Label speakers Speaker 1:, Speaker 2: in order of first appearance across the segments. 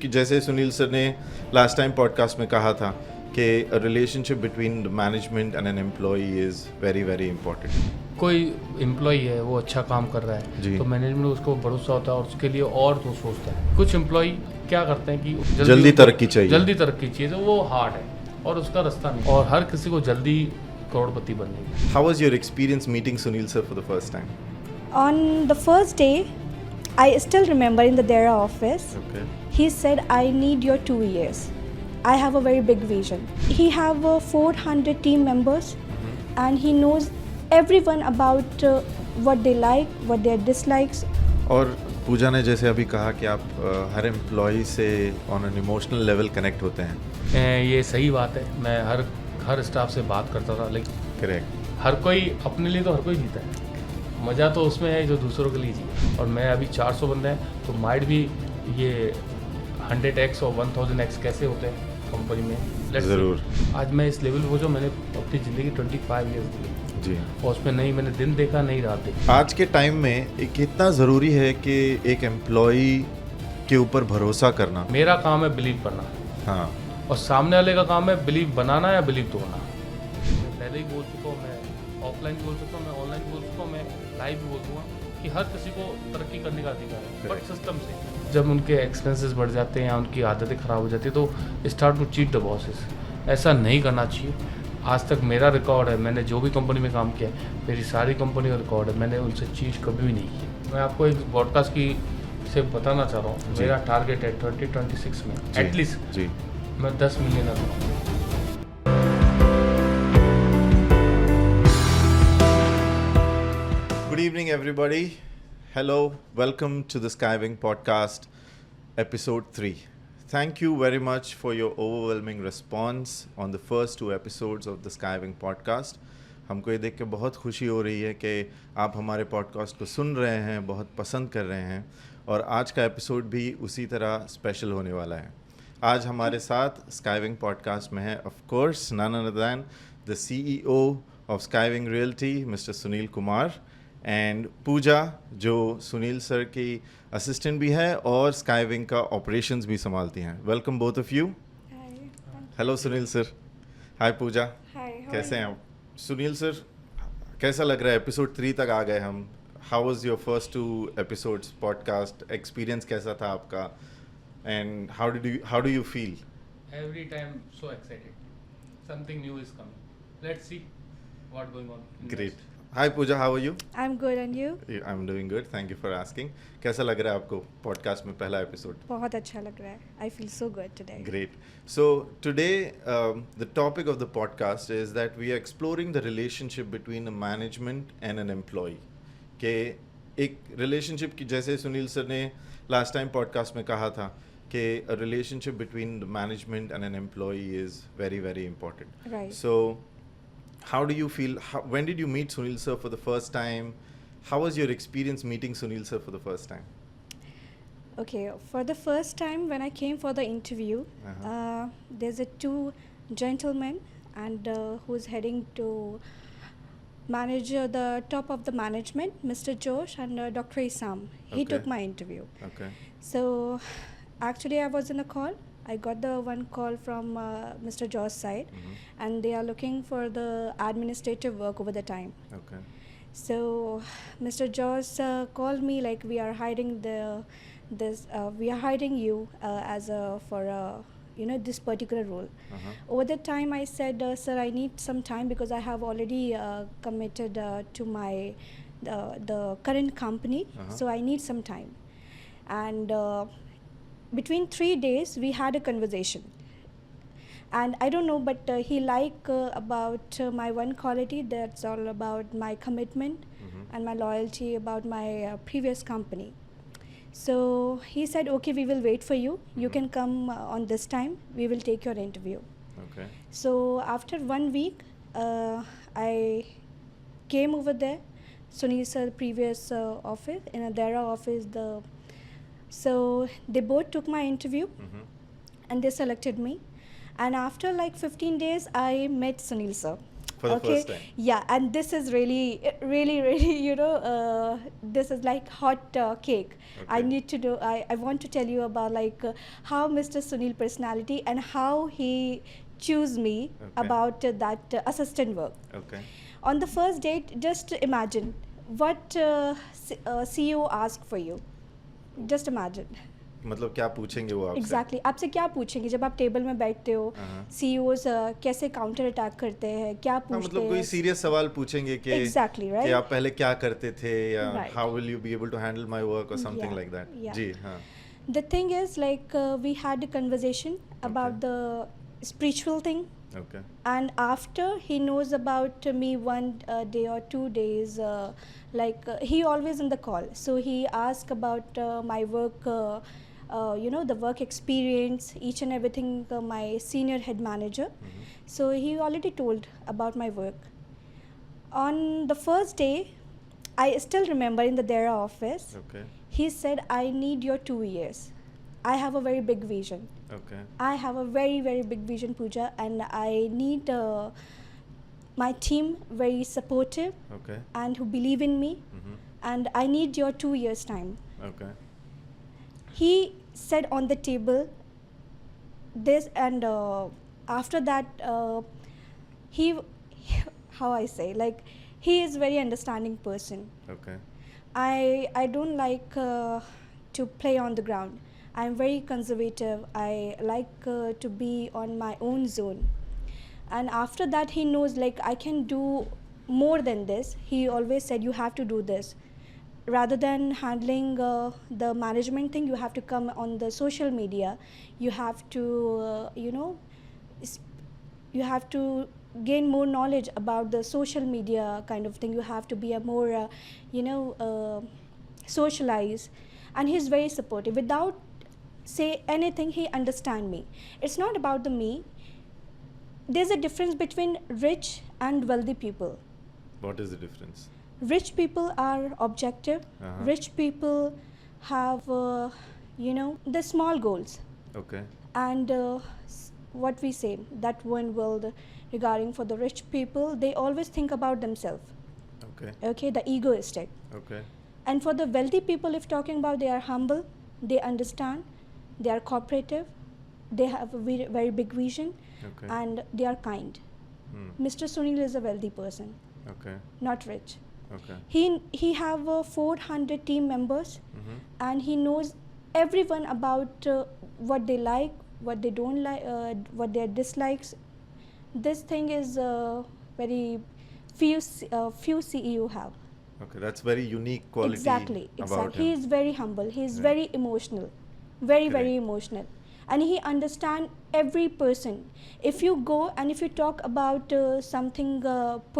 Speaker 1: कि जैसे सुनील सर ने लास्ट टाइम पॉडकास्ट में कहा था कि a relationship between the management and an employee is very very important.
Speaker 2: कोई एम्प्लॉई है वो अच्छा काम कर रहा है तो मैनेजमेंट उसको भरोसा होता है और उसके लिए और तो सोचता है। कुछ एम्प्लॉई क्या करते हैं कि
Speaker 1: जल्दी तरक्की
Speaker 2: चाहिए तो वो हार्ड है और उसका रास्ता नहीं, और हर किसी को जल्दी करोड़पति बनने की।
Speaker 1: How was your experience meeting Sunil sir for the first time?
Speaker 3: On the first day, I still remember in the DERA office,
Speaker 1: Okay.
Speaker 3: he said, I need your 2 years. I have a very big vision. He have 400 team members and he knows everyone about what they like, what their dislikes.
Speaker 1: और पूजा ने जैसे अभी कहा कि आप हर employee से on an emotional level connect होते हैं।
Speaker 2: ये सही बात है। मैं हर स्टाफ से बात करता था, लेकिन
Speaker 1: करेक्ट।
Speaker 2: हर कोई अपने लिए तो हर कोई जीता है। मज़ा तो उसमें है जो दूसरों के लिए जिए। और मैं अभी 400 बंदे हैं तो माइट भी ये 100x और 1000x कैसे होते हैं कंपनी में।
Speaker 1: ज़रूर।
Speaker 2: आज मैं इस लेवल पर जो मैंने अपनी ज़िंदगी 25 ईयर्स दी
Speaker 1: जी।
Speaker 2: और उसमें नहीं मैंने दिन देखा नहीं रात देखी।
Speaker 1: आज के टाइम में कितना ज़रूरी है कि एक एम्प्लॉई के ऊपर भरोसा करना।
Speaker 2: मेरा काम है बिलीव करना,
Speaker 1: हाँ,
Speaker 2: और सामने वाले का काम है बिलीव बनाना या बिलीव तोड़ना। मैं पहले ही बोल चुका हूँ, मैं ऑफलाइन बोल चुका हूँ, मैं ऑनलाइन बोल चुका हूँ, मैं लाइव भी बोल दूँगा कि हर किसी को तरक्की करने का अधिकार है, बट सिस्टम से। जब उनके एक्सपेंसेस बढ़ जाते हैं या उनकी आदतें ख़राब हो जाती है तो start to cheat the bosses. ऐसा नहीं करना चाहिए। आज तक मेरा रिकॉर्ड है, मैंने जो भी कंपनी में काम किया है मेरी सारी कंपनी का रिकॉर्ड है, मैंने उनसे चीट कभी भी नहीं की। मैं आपको एक पॉडकास्ट की से बताना चाह रहा हूँ, मेरा टारगेट है 2026 में एटलीस्ट
Speaker 1: जी
Speaker 2: मैं 10 मिलियन बनूँ।
Speaker 1: Good evening, everybody. Hello, welcome to the Skywing Podcast, Episode 3. Thank you very much for your overwhelming response on the first 2 episodes of the Skywing Podcast. हमको ये देख के बहुत खुशी हो रही है कि आप हमारे पॉडकास्ट को सुन रहे हैं, बहुत पसंद कर रहे हैं, और आज का एपिसोड भी उसी तरह स्पेशल होने वाला है। आज हमारे साथ स्काईविंग पॉडकास्ट में है of course none other than the CEO of Skywing Realty, Mr. Sunil Kumar, and Pooja जो सुनील सर की असिस्टेंट भी है और स्काईविंग का ऑपरेशंस भी संभालती हैं। Welcome both of you. Hello Sunil sir. Hi Pooja. कैसे हैं आप? सुनील सर, कैसा लग रहा है? एपिसोड 3 तक आ गए हम। How was your first 2 episodes podcast experience? कैसा था आपका and how do you feel?
Speaker 2: Every time so excited, something new is coming. Let's see what going on.
Speaker 1: Great. Hi Pooja, how are you?
Speaker 3: I'm good, and you?
Speaker 1: I am doing good, thank you for asking. कैसा लग रहा है आपको podcast में पहला episode?
Speaker 3: बहुत अच्छा लग रहा है। I feel so good today.
Speaker 1: Great. So today, the topic of the podcast is that we are exploring the relationship between a management and an employee. कि एक relationship की, जैसे सुनील सर ने last time podcast में कहा था कि a relationship between the management and an employee is very very important.
Speaker 3: Right.
Speaker 1: So how do you feel? When did you meet Sunil sir for the first time? How was your experience meeting Sunil sir for the first time?
Speaker 3: Okay, for the first time when I came for the interview, there's a 2 gentlemen and who's heading to manage the top of the management, Mr. Josh and Dr. Isam. He
Speaker 1: Okay.
Speaker 3: took my interview.
Speaker 1: Okay.
Speaker 3: So actually I was in a call. I got the one call from Mr. Josh's side, and they are looking for the administrative work over the time.
Speaker 1: Okay.
Speaker 3: So Mr. Josh called me like we are hiring we are hiring you as for this particular role. Over the time I said, sir, I need some time because I have already committed to my the current company, so I need some time. And between 3 days we had a conversation, and I don't know, but he about my one quality, that's all about my commitment and my loyalty about my previous company. So he said, okay, we will wait for you. You can come on this time. We will take your interview.
Speaker 1: Okay.
Speaker 3: So after 1 week, I came over there. Sunil sir previous office, in their office, so they both took my interview and they selected me. And after like 15 days, I met Sunil sir.
Speaker 1: For the first time.
Speaker 3: Yeah, and this is really, this is like hot cake. I
Speaker 1: Okay.
Speaker 3: need to know, I want to tell you about like how Mr. Sunil personality and how he choose me
Speaker 1: Okay.
Speaker 3: about that assistant work.
Speaker 1: Okay.
Speaker 3: On the first date, just imagine what CEO asked for you. Just imagine.
Speaker 1: मतलब क्या पूछेंगे वो आपसे?
Speaker 3: Exactly आपसे क्या पूछेंगे जब आप टेबल में बैठते हो?
Speaker 1: हाँ।
Speaker 3: सीईओज कैसे काउंटर अटैक करते हैं, क्या
Speaker 1: हाँ,
Speaker 3: पूछते
Speaker 1: मतलब कोई
Speaker 3: हैं?
Speaker 1: सीरियस सवाल पूछेंगे कि
Speaker 3: Exactly, right?
Speaker 1: कि आप पहले क्या करते थे या
Speaker 3: Right.
Speaker 1: how will you be able to handle my work or something
Speaker 3: Yeah,
Speaker 1: like that.
Speaker 3: yeah.
Speaker 1: जी हाँ.
Speaker 3: The thing is like we had a conversation about the spiritual thing,
Speaker 1: Okay.
Speaker 3: and after he knows about me one day or 2 days, he always in the call, so he asked about my work, the work experience, each and everything, my senior head manager. So he already told about my work. On the first day, I still remember in the Dera office,
Speaker 1: Okay.
Speaker 3: he said, I need your 2 years. I have a very big vision.
Speaker 1: Okay.
Speaker 3: I have a very, very big vision, Pooja, and I need my team very supportive
Speaker 1: Okay.
Speaker 3: and who believe in me,
Speaker 1: Mhm.
Speaker 3: and I need your 2 years time.
Speaker 1: Okay.
Speaker 3: He said on the table this, and after that he how I say, like, he is very understanding person.
Speaker 1: Okay.
Speaker 3: I don't like to play on the ground. I'm very conservative. I like to be on my own zone. And after that, he knows like I can do more than this. He always said, you have to do this. Rather than handling the management thing, you have to come on the social media. You have to, you have to gain more knowledge about the social media kind of thing. You have to be a more, socialize. And he's very supportive. Without say anything, he understand me. It's not about the me. There's a difference between rich and wealthy people.
Speaker 1: What is the difference?
Speaker 3: Rich people are objective.
Speaker 1: Uh-huh.
Speaker 3: Rich people have the small goals,
Speaker 1: Okay.
Speaker 3: and what we say, that one world regarding for the rich people, they always think about themselves.
Speaker 1: Okay.
Speaker 3: The egoistic.
Speaker 1: Okay.
Speaker 3: And for the wealthy people, if talking about, they are humble, they understand, they are cooperative, they have a very, very big vision,
Speaker 1: Okay.
Speaker 3: and they are kind.
Speaker 1: Hmm.
Speaker 3: Mr. Sunil is a wealthy person,
Speaker 1: Okay.
Speaker 3: not rich.
Speaker 1: Okay.
Speaker 3: He have 400 team members,
Speaker 1: Mhm.
Speaker 3: and he knows everyone about what they like, what they don't like, what their dislikes. This thing is very few CEO have.
Speaker 1: Okay. That's very unique quality
Speaker 3: Exactly.
Speaker 1: about
Speaker 3: He
Speaker 1: him.
Speaker 3: is very humble. He is
Speaker 1: Right.
Speaker 3: very emotional, very
Speaker 1: Correct.
Speaker 3: emotional, and he understand every person. If you go and if you talk about something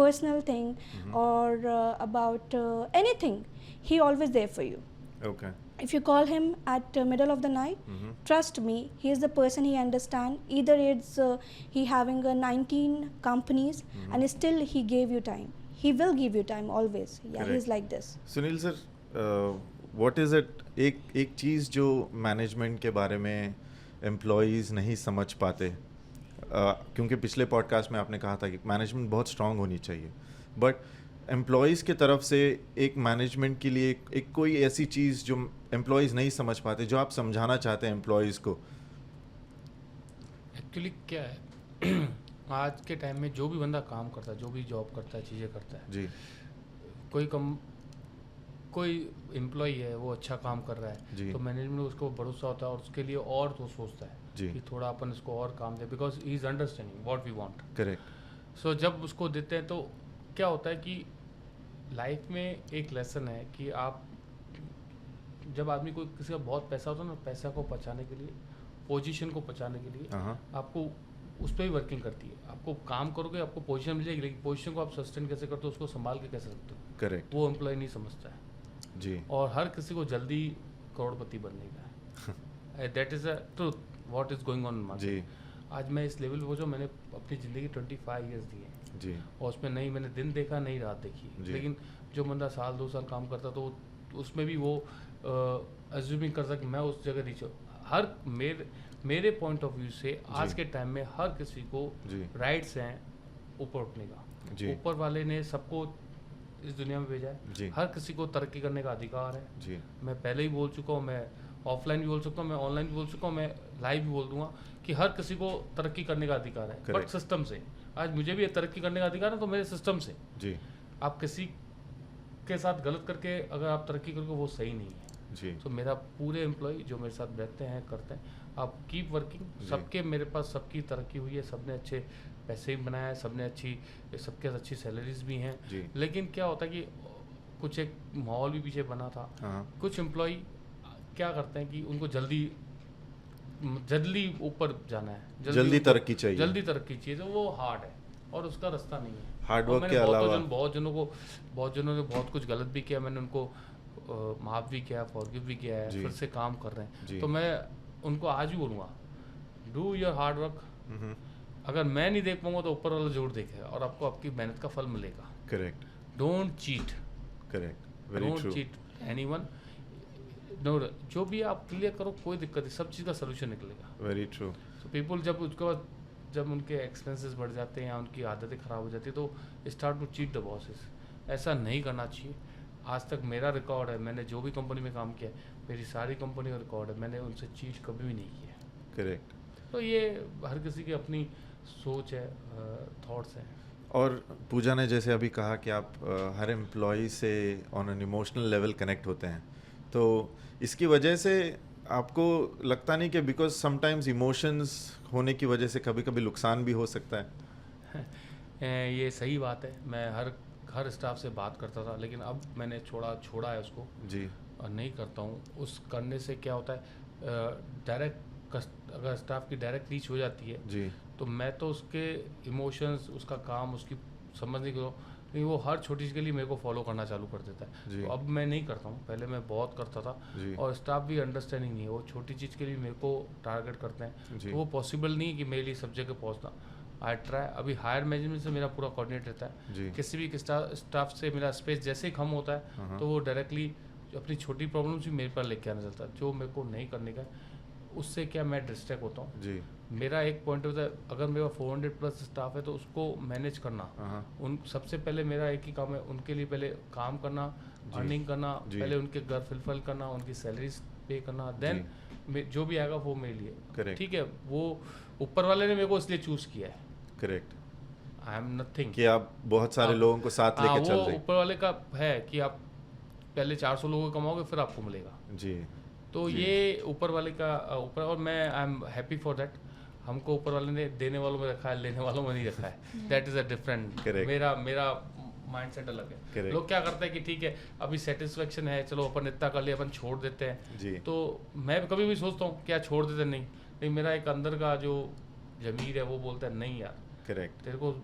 Speaker 3: personal thing,
Speaker 1: Mhm.
Speaker 3: or about anything, he always there for you.
Speaker 1: Okay.
Speaker 3: If you call him at middle of the night,
Speaker 1: Mhm.
Speaker 3: trust me, he is the person. He understand. Either it's he having 19 companies,
Speaker 1: Mhm.
Speaker 3: and still he gave you time. He will give you time always. Yeah,
Speaker 1: Correct.
Speaker 3: he's like this.
Speaker 1: Sunil sir, what is it, एक चीज़ जो management के बारे में employees नहीं समझ पाते, क्योंकि पिछले पॉडकास्ट में आपने कहा था कि मैनेजमेंट बहुत स्ट्रांग होनी चाहिए, बट एम्प्लॉयज़ की तरफ से एक मैनेजमेंट के लिए एक कोई ऐसी चीज़ जो एम्प्लॉयज़ नहीं समझ पाते, जो आप समझाना चाहते हैं एम्प्लॉयज़ को?
Speaker 2: एक्चुअली क्या है आज के टाइम में जो भी बंदा काम करता है, जो भी जॉब करता है, चीज़ें करता है,
Speaker 1: जी
Speaker 2: कोई एम्प्लॉय है वो अच्छा काम कर रहा है
Speaker 1: जी।
Speaker 2: तो मैनेजमेंट उसको भरोसा होता है और उसके लिए और तो सोचता है
Speaker 1: जी।
Speaker 2: कि थोड़ा अपन इसको और काम दे, because he is understanding what we want.
Speaker 1: Correct.
Speaker 2: So जब उसको देते हैं तो क्या होता है कि लाइफ में एक लेसन है कि आप जब आदमी को किसी का बहुत पैसा होता है ना, पैसा को बचाने के लिए, पोजीशन को बचाने के लिए
Speaker 1: हाँ।
Speaker 2: आपको उस पर भी वर्किंग करती है। आपको काम करोगे आपको पोजीशन मिल जाएगी, लेकिन पोजीशन को आप सस्टेन कैसे करते हो, उसको संभाल के कैसे रखते हो,
Speaker 1: करेक्ट।
Speaker 2: वो एम्प्लॉय नहीं समझता है।
Speaker 1: जी।
Speaker 2: और हर किसी को जल्दी करोड़पति बनने का है। That is a truth what is going on in
Speaker 1: जी।
Speaker 2: आज मैं इस लेवल पे पहुंचा, मैंने अपनी ज़िंदगी 25 ईयर्स दी है
Speaker 1: जी।
Speaker 2: और उसमें नहीं मैंने दिन देखा नहीं रात देखी,
Speaker 1: जी।
Speaker 2: लेकिन जो बंदा साल 2 साल काम करता तो उसमें भी वो अज्यूमिंग कर सकता कि मैं उस जगह रीच हर मेरे पॉइंट ऑफ व्यू से आज के टाइम में हर किसी को
Speaker 1: जी।
Speaker 2: राइट्स हैं ऊपर उठने का।
Speaker 1: जी।
Speaker 2: ऊपर वाले ने सबको इस दुनिया में भेजा है,
Speaker 1: जी।
Speaker 2: हर किसी को तरक्की करने का अधिकार है।
Speaker 1: जी।
Speaker 2: मैं पहले ही बोल चुका हूँ, मैं ऑफलाइन भी बोल सकता हूँ, मैं ऑनलाइन भी बोल चुका हूँ, मैं लाइव भी बोल दूंगा कि हर किसी को तरक्की करने का अधिकार है, बट
Speaker 1: Correct.
Speaker 2: सिस्टम से। आज मुझे भी तरक्की करने का अधिकार है, तो मेरे सिस्टम से।
Speaker 1: जी।
Speaker 2: आप किसी के साथ गलत करके अगर आप तरक्की करोगे वो सही नहीं है।
Speaker 1: जी।
Speaker 2: तो मेरा पूरे एम्प्लॉय जो मेरे साथ बैठते हैं करते हैं, आप कीप वर्किंग।
Speaker 1: जी।
Speaker 2: सबके मेरे पास सबकी तरक्की हुई है, सबने अच्छे पैसे भी बनाए हैं, सबके अच्छी सैलरीज भी हैं।
Speaker 1: जी।
Speaker 2: लेकिन क्या होता है कि कुछ एक माहौल भी पीछे बना था।
Speaker 1: हाँ।
Speaker 2: कुछ एम्प्लॉय क्या करते हैं कि उनको जल्दी ऊपर जाना है,
Speaker 1: जल्दी
Speaker 2: ऊपर-
Speaker 1: तरक्की चाहिए।
Speaker 2: जल्दी तरक्की चाहिए, तो वो हार्ड है और उसका रास्ता नहीं है।
Speaker 1: हार्ड
Speaker 2: और
Speaker 1: वर्क
Speaker 2: मैंने
Speaker 1: के अलावा
Speaker 2: बहुत जनों ने बहुत कुछ गलत भी किया, मैंने उनको माफ़ भी किया, फॉरगिव भी किया है,
Speaker 1: जी।
Speaker 2: फिर से काम कर रहे
Speaker 1: जी।
Speaker 2: हैं। तो मैं उनको आज भी बोलूँगा, डू योर हार्ड वर्क। अगर मैं नहीं देख पाऊंगा तो ऊपर वाला जरूर देखेगा और आपको आपकी मेहनत का फल मिलेगा।
Speaker 1: Correct.
Speaker 2: Don't cheat,
Speaker 1: correct. Very
Speaker 2: don't
Speaker 1: true.
Speaker 2: Cheat anyone. No, जो भी आप क्लियर करो, कोई दिक्कत नहीं, सब चीज़ का सोल्यूशन निकलेगा।
Speaker 1: Very true.
Speaker 2: सो पीपल जब उसके बाद जब उनके एक्सपेंसेस बढ़ जाते हैं या उनकी आदतें ख़राब हो जाती है तो start to cheat the bosses. ऐसा नहीं करना चाहिए। आज तक मेरा रिकॉर्ड है, मैंने जो भी कंपनी में काम किया है, मेरी सारी कंपनी का रिकॉर्ड है, मैंने उनसे चीट कभी भी नहीं किया।
Speaker 1: करेक्ट।
Speaker 2: तो ये हर किसी की अपनी सोच है, थॉट्स हैं।
Speaker 1: और पूजा ने जैसे अभी कहा कि आप हर एम्प्लॉय से on an emotional level connect होते हैं, तो इसकी वजह से आपको लगता नहीं कि बिकॉज समटाइम्स इमोशंस होने की वजह से कभी कभी नुकसान भी हो सकता है?
Speaker 2: ये सही बात है। मैं हर स्टाफ से बात करता था, लेकिन अब मैंने छोड़ा है उसको
Speaker 1: जी।
Speaker 2: और नहीं करता हूँ। उस करने से क्या होता है, डायरेक्ट अगर स्टाफ की डायरेक्ट रीच हो जाती है
Speaker 1: जी।
Speaker 2: तो मैं तो उसके इमोशंस, उसका काम, उसकी समझने को, लेकिन वो हर छोटी चीज़ के लिए मेरे को फॉलो करना चालू कर देता है।
Speaker 1: जी।
Speaker 2: तो अब मैं नहीं करता हूँ, पहले मैं बहुत करता था।
Speaker 1: जी।
Speaker 2: और स्टाफ भी अंडरस्टैंडिंग नहीं है, वो छोटी चीज़ के लिए मेरे को टारगेट करते हैं।
Speaker 1: जी।
Speaker 2: तो वो पॉसिबल नहीं है कि मेरे लिए सब जगह पहुँचना। I try. अभी हायर मैनेजमेंट से मेरा पूरा कोऑर्डिनेट रहता है।
Speaker 1: जी।
Speaker 2: किसी भी स्टाफ से मेरा स्पेस जैसे ही कम होता है तो वो डायरेक्टली अपनी छोटी प्रॉब्लम्स भी मेरे पर लेके आना चलता है, जो मेरे को नहीं करने का। उससे क्या मैं डिस्ट्रैक्ट होता हूँ।
Speaker 1: जी।
Speaker 2: मेरा एक पॉइंट होता है, अगर मेरा 400 प्लस स्टाफ है तो उसको मैनेज करना, उन सबसे पहले मेरा एक ही काम है, उनके लिए पहले काम करना, अर्निंग करना,
Speaker 1: जी।
Speaker 2: पहले उनके घर फुलफिल करना, उनकी सैलरीज पे करना, देन जो भी आएगा वो मेरे लिए।
Speaker 1: Correct.
Speaker 2: ठीक है, वो ऊपर वाले ने मेरे को इसलिए चूज किया है।
Speaker 1: करेक्ट।
Speaker 2: आई एम नथिंग
Speaker 1: कि आप बहुत सारे लोगों को साथ लेके चल
Speaker 2: वो
Speaker 1: रहे हैं।
Speaker 2: ऊपर वाले का है कि आप पहले 400 लोगों को कमाओगे फिर आपको मिलेगा।
Speaker 1: जी।
Speaker 2: तो
Speaker 1: जी।
Speaker 2: ये ऊपर वाले का ऊपर, और मैं I am happy for that. हमको ऊपर वाले ने देने वालों में रखा है, लेने वालों में नहीं रखा है। That is a different.
Speaker 1: Correct.
Speaker 2: मेरा माइंडसेट अलग है।
Speaker 1: Correct.
Speaker 2: लोग क्या करते हैं कि ठीक है अभी सेटिस्फेक्शन है, चलो अपन इतना कर लिया, अपन छोड़ देते हैं।
Speaker 1: जी।
Speaker 2: तो मैं कभी भी सोचता हूँ क्या छोड़ देते, नहीं, लेकिन मेरा एक अंदर का जो जमीर है वो बोलता है नहीं यार,
Speaker 1: करेक्ट।
Speaker 2: तेरे को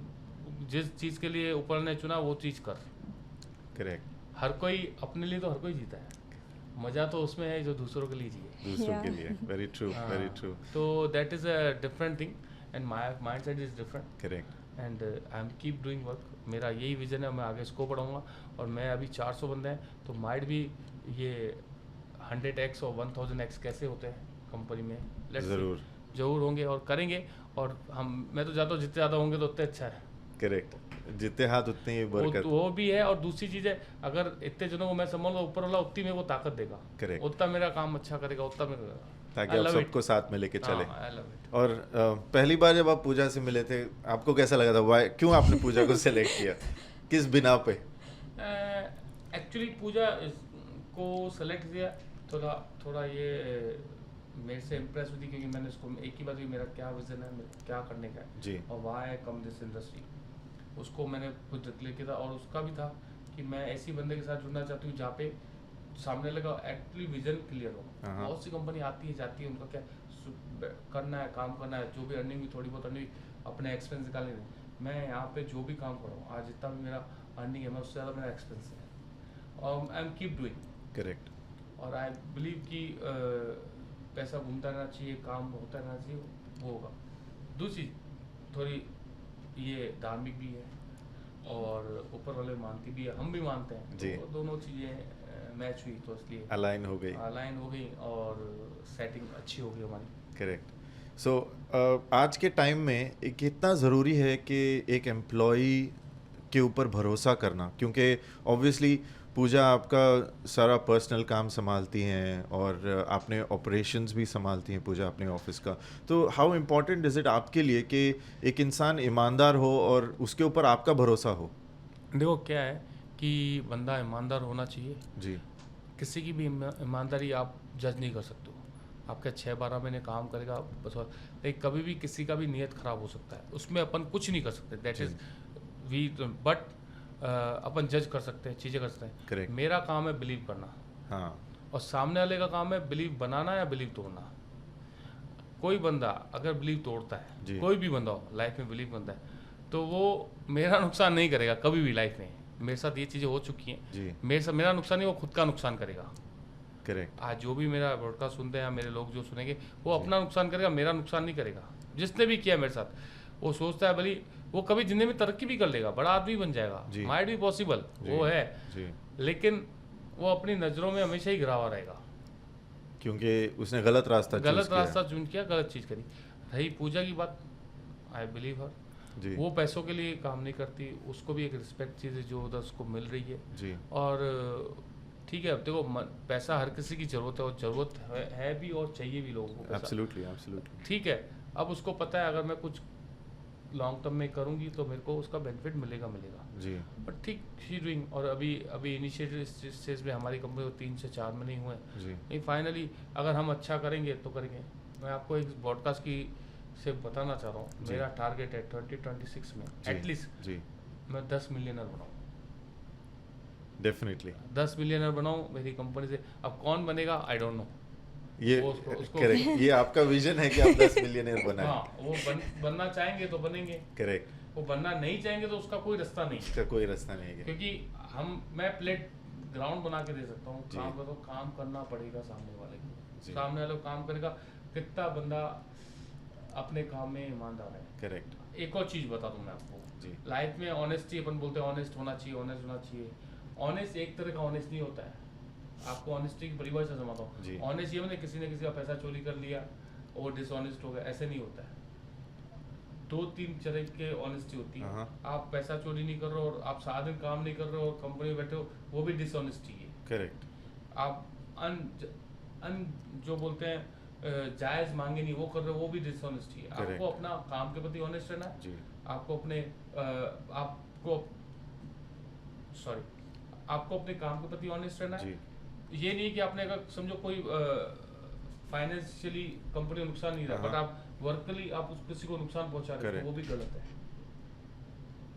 Speaker 2: जिस चीज़ के लिए ऊपर ने चुना वो चीज़ कर।
Speaker 1: करेक्ट।
Speaker 2: हर कोई अपने लिए तो हर कोई जीता है, मज़ा तो उसमें है जो दूसरों के लिए जिए।
Speaker 1: दूसरों के
Speaker 3: Yeah.
Speaker 1: लिए। Very true. Very true.
Speaker 2: तो that is a different thing and my mindset is different
Speaker 1: correct.
Speaker 2: And I am keep doing work. मेरा यही विजन है, मैं आगे इसको बढ़ाऊंगा। और मैं अभी 400 बंदे हैं, तो माइट भी ये 100x और 1000x कैसे होते हैं कंपनी में, let's see.
Speaker 1: ज़रूर
Speaker 2: होंगे और करेंगे। और मैं तो चाहता हूँ जितने ज़्यादा होंगे तो उतने अच्छा है।
Speaker 1: करेक्ट। जितने हाथ उतनी ही बरकत।
Speaker 2: वो भी है, और दूसरी चीज़ है, अगर इतने जनों को मैं संभालूंगा, ऊपर वाला उतनी मेरे को ताकत देगा।
Speaker 1: Correct.
Speaker 2: उतना मेरा काम अच्छा करेगा, उतना मेरा,
Speaker 1: ताकि आप सबको साथ में लेके चले।
Speaker 2: I love it.
Speaker 1: और पहली बार जब आप पूजा से मिले थे, आपको कैसा लगा था? वाई, क्यों आपने पूजा को सिलेक्ट किया, किस बिना पे?
Speaker 2: एक्चुअली पूजा को सेलेक्ट किया, थोड़ा ये मेरे से इम्प्रेस हुई थी, क्योंकि मैंने उसको एक ही बात हुई, मेरा क्या विजन है, मेरा क्या करने का है
Speaker 1: जी।
Speaker 2: और why I come this industry. उसको मैंने खुद डिक्लेयर किया था, और उसका भी था कि मैं ऐसी बंदे के साथ जुड़ना चाहती हूँ जहाँ पे सामने लगा एक्चुअली विजन क्लियर हो। बहुत सी कंपनी आती है जाती है, उनका क्या करना है, काम करना है, जो भी अर्निंग भी थोड़ी बहुत अर्निंग अपने एक्सपेंस निकालने हैं। मैं यहाँ पे जो भी काम कर रहा हूँ, आज जितना भी मेरा अर्निंग है, मैं उससे ज़्यादा मेरा एक्सपेंस है, और I am keep doing.
Speaker 1: Correct.
Speaker 2: और आई बिलीव कि पैसा घूमता रहना चाहिए, काम होता रहना चाहिए, वो होगा। दूसरी थोड़ी ये धार्मिक भी है और ऊपर वाले मानती भी है, हम भी मानते हैं।
Speaker 1: जी।
Speaker 2: तो दोनों चीज़ें मैच हुई, तो इसलिए
Speaker 1: अलाइन हो गई।
Speaker 2: अलाइन हो गई और सेटिंग अच्छी हो गई हमारी।
Speaker 1: करेक्ट। सो आज के टाइम में कितना ज़रूरी है कि एक एम्प्लॉई के ऊपर भरोसा करना, क्योंकि ऑब्वियसली पूजा आपका सारा पर्सनल काम संभालती हैं और आपने ऑपरेशंस भी संभालती हैं पूजा अपने ऑफिस का, तो हाउ इम्पोर्टेंट इज़ इट आपके लिए कि एक इंसान ईमानदार हो और उसके ऊपर आपका भरोसा हो?
Speaker 2: देखो क्या है कि बंदा ईमानदार होना चाहिए।
Speaker 1: जी
Speaker 2: किसी की भी ईमानदारी आप जज नहीं कर सकते हो। आपका 6-12 महीने काम करेगा बस, और लेकिन कभी भी किसी का भी नीयत ख़राब हो सकता है, उसमें अपन कुछ नहीं कर सकते। दैट इज़ वी बट अपन जज कर सकते हैं, चीज़ें कर सकते हैं।
Speaker 1: Correct.
Speaker 2: मेरा काम है बिलीव करना,
Speaker 1: हाँ
Speaker 2: और सामने वाले का काम है बिलीव बनाना या बिलीव तोड़ना। कोई बंदा अगर बिलीव तोड़ता
Speaker 1: जी।
Speaker 2: है, कोई भी बंदा हो लाइफ में बिलीव बनता है, तो वो मेरा नुकसान नहीं करेगा कभी भी लाइफ में। मेरे साथ ये चीज़ें हो चुकी हैं।
Speaker 1: जी
Speaker 2: मेरा नुकसान नहीं, वो खुद का नुकसान करेगा।
Speaker 1: करेक्ट
Speaker 2: आज जो भी मेरा ब्रॉडकास्ट सुनते हैं, मेरे लोग जो सुनेंगे, वो अपना नुकसान करेगा, मेरा नुकसान नहीं करेगा। जिसने भी किया मेरे साथ, वो सोचता है भली वो कभी जिंदगी में तरक्की भी कर लेगा, बड़ा आदमी बन जाएगा,
Speaker 1: जी।
Speaker 2: माइट भी पॉसिबल, वो है,
Speaker 1: जी,
Speaker 2: लेकिन वो अपनी नज़रों में हमेशा ही गिरा हुआ रहेगा।
Speaker 1: क्योंकि उसने गलत रास्ता
Speaker 2: गलत रास्ता चुन किया, गलत चीज़ करी। रही पूजा की बात, आई बिलीव हर,
Speaker 1: जी
Speaker 2: वो पैसों के लिए काम नहीं करती, उसको भी एक रिस्पेक्ट चीज़ है जो उधर उसको मिल रही है।
Speaker 1: जी
Speaker 2: और ठीक है, अब देखो पैसा हर किसी की ज़रूरत है, और ज़रूरत है भी और चाहिए भी लोगों को पैसा।
Speaker 1: एब्सोल्युटली एब्सोल्युटली
Speaker 2: ठीक है, अब उसको पता है अगर मैं कुछ लॉन्ग टर्म में करूंगी तो मेरे को उसका बेनिफिट मिलेगा।
Speaker 1: जी
Speaker 2: बट ठीक शी डूइंग, और अभी इनिशिएटिव स्टेज में हमारी कंपनी को 3 से 4 महीने हुए हैं।
Speaker 1: जी
Speaker 2: नहीं, फाइनली अगर हम अच्छा करेंगे तो करेंगे। मैं आपको एक ब्रॉडकास्ट की से बताना चाह रहा हूँ,
Speaker 1: जी।
Speaker 2: मेरा टारगेट है 2026 में
Speaker 1: जी
Speaker 2: एटलीस्ट
Speaker 1: जी
Speaker 2: मैं 10 मिलियनर बनाऊँ।
Speaker 1: डेफिनेटली
Speaker 2: 10 मिलियनर बनाऊँ मेरी कंपनी से। अब कौन बनेगा आई डोंट नो।
Speaker 1: ये
Speaker 2: उसको
Speaker 1: करेक्ट, ये आपका विजन है कि आप 10 मिलियनर बनाएं।
Speaker 2: हाँ, वो बनना चाहेंगे तो बनेंगे,
Speaker 1: करेक्ट,
Speaker 2: वो बनना नहीं चाहेंगे तो उसका कोई रास्ता नहीं है।
Speaker 1: इसका कोई रास्ता नहीं है।
Speaker 2: क्योंकि मैं प्लेट ग्राउंड बना के दे सकता हूँ,
Speaker 1: जी।
Speaker 2: काम करो, काम करना पड़ेगा सामने वाले
Speaker 1: जी।
Speaker 2: को। सामने वाले को काम करेगा, कितना बंदा अपने काम में ईमानदार है।
Speaker 1: करेक्ट
Speaker 2: एक और चीज़ बता दूँ मैं आपको,
Speaker 1: जी
Speaker 2: लाइफ में ऑनेस्टी, अपन बोलते हैं ऑनेस्ट होना चाहिए, ऑनेस्ट होना चाहिए। ऑनेस्ट एक तरह का ऑनेस्ट नहीं होता है। आपको ऑनेस्टी की परिभाषा समझाता
Speaker 1: जी।
Speaker 2: हूँ। ऑनेस्ट ये मतलब किसी ने किसी का पैसा चोरी कर लिया और डिसऑनेस्ट हो गया, ऐसे नहीं होता है। 2-3 तरह के ऑनेस्टी होती है।
Speaker 1: हाँ।
Speaker 2: आप पैसा चोरी नहीं कर रहे हो और आप सारा दिन काम नहीं कर रहे हो और कंपनी में बैठे हो, वो भी डिसऑनेस्टी है।
Speaker 1: करेक्ट
Speaker 2: आप जो बोलते हैं जायज़ मांगे नहीं वो कर रहे हो, वो भी डिसऑनेस्टी है।
Speaker 1: Correct.
Speaker 2: आपको अपना काम के प्रति ऑनेस्ट रहना है।
Speaker 1: जी
Speaker 2: आपको अपने आपको अपने काम के प्रति ऑनेस्ट रहना है।
Speaker 1: जी
Speaker 2: ये नहीं कि आपने अगर समझो कोई फाइनेंशियली कंपनी को नुकसान नहीं रहा,
Speaker 1: हाँ।
Speaker 2: बट आप वर्कली आप उस किसी को नुकसान पहुंचा रहे हो,
Speaker 1: Correct.
Speaker 2: तो वो भी गलत है।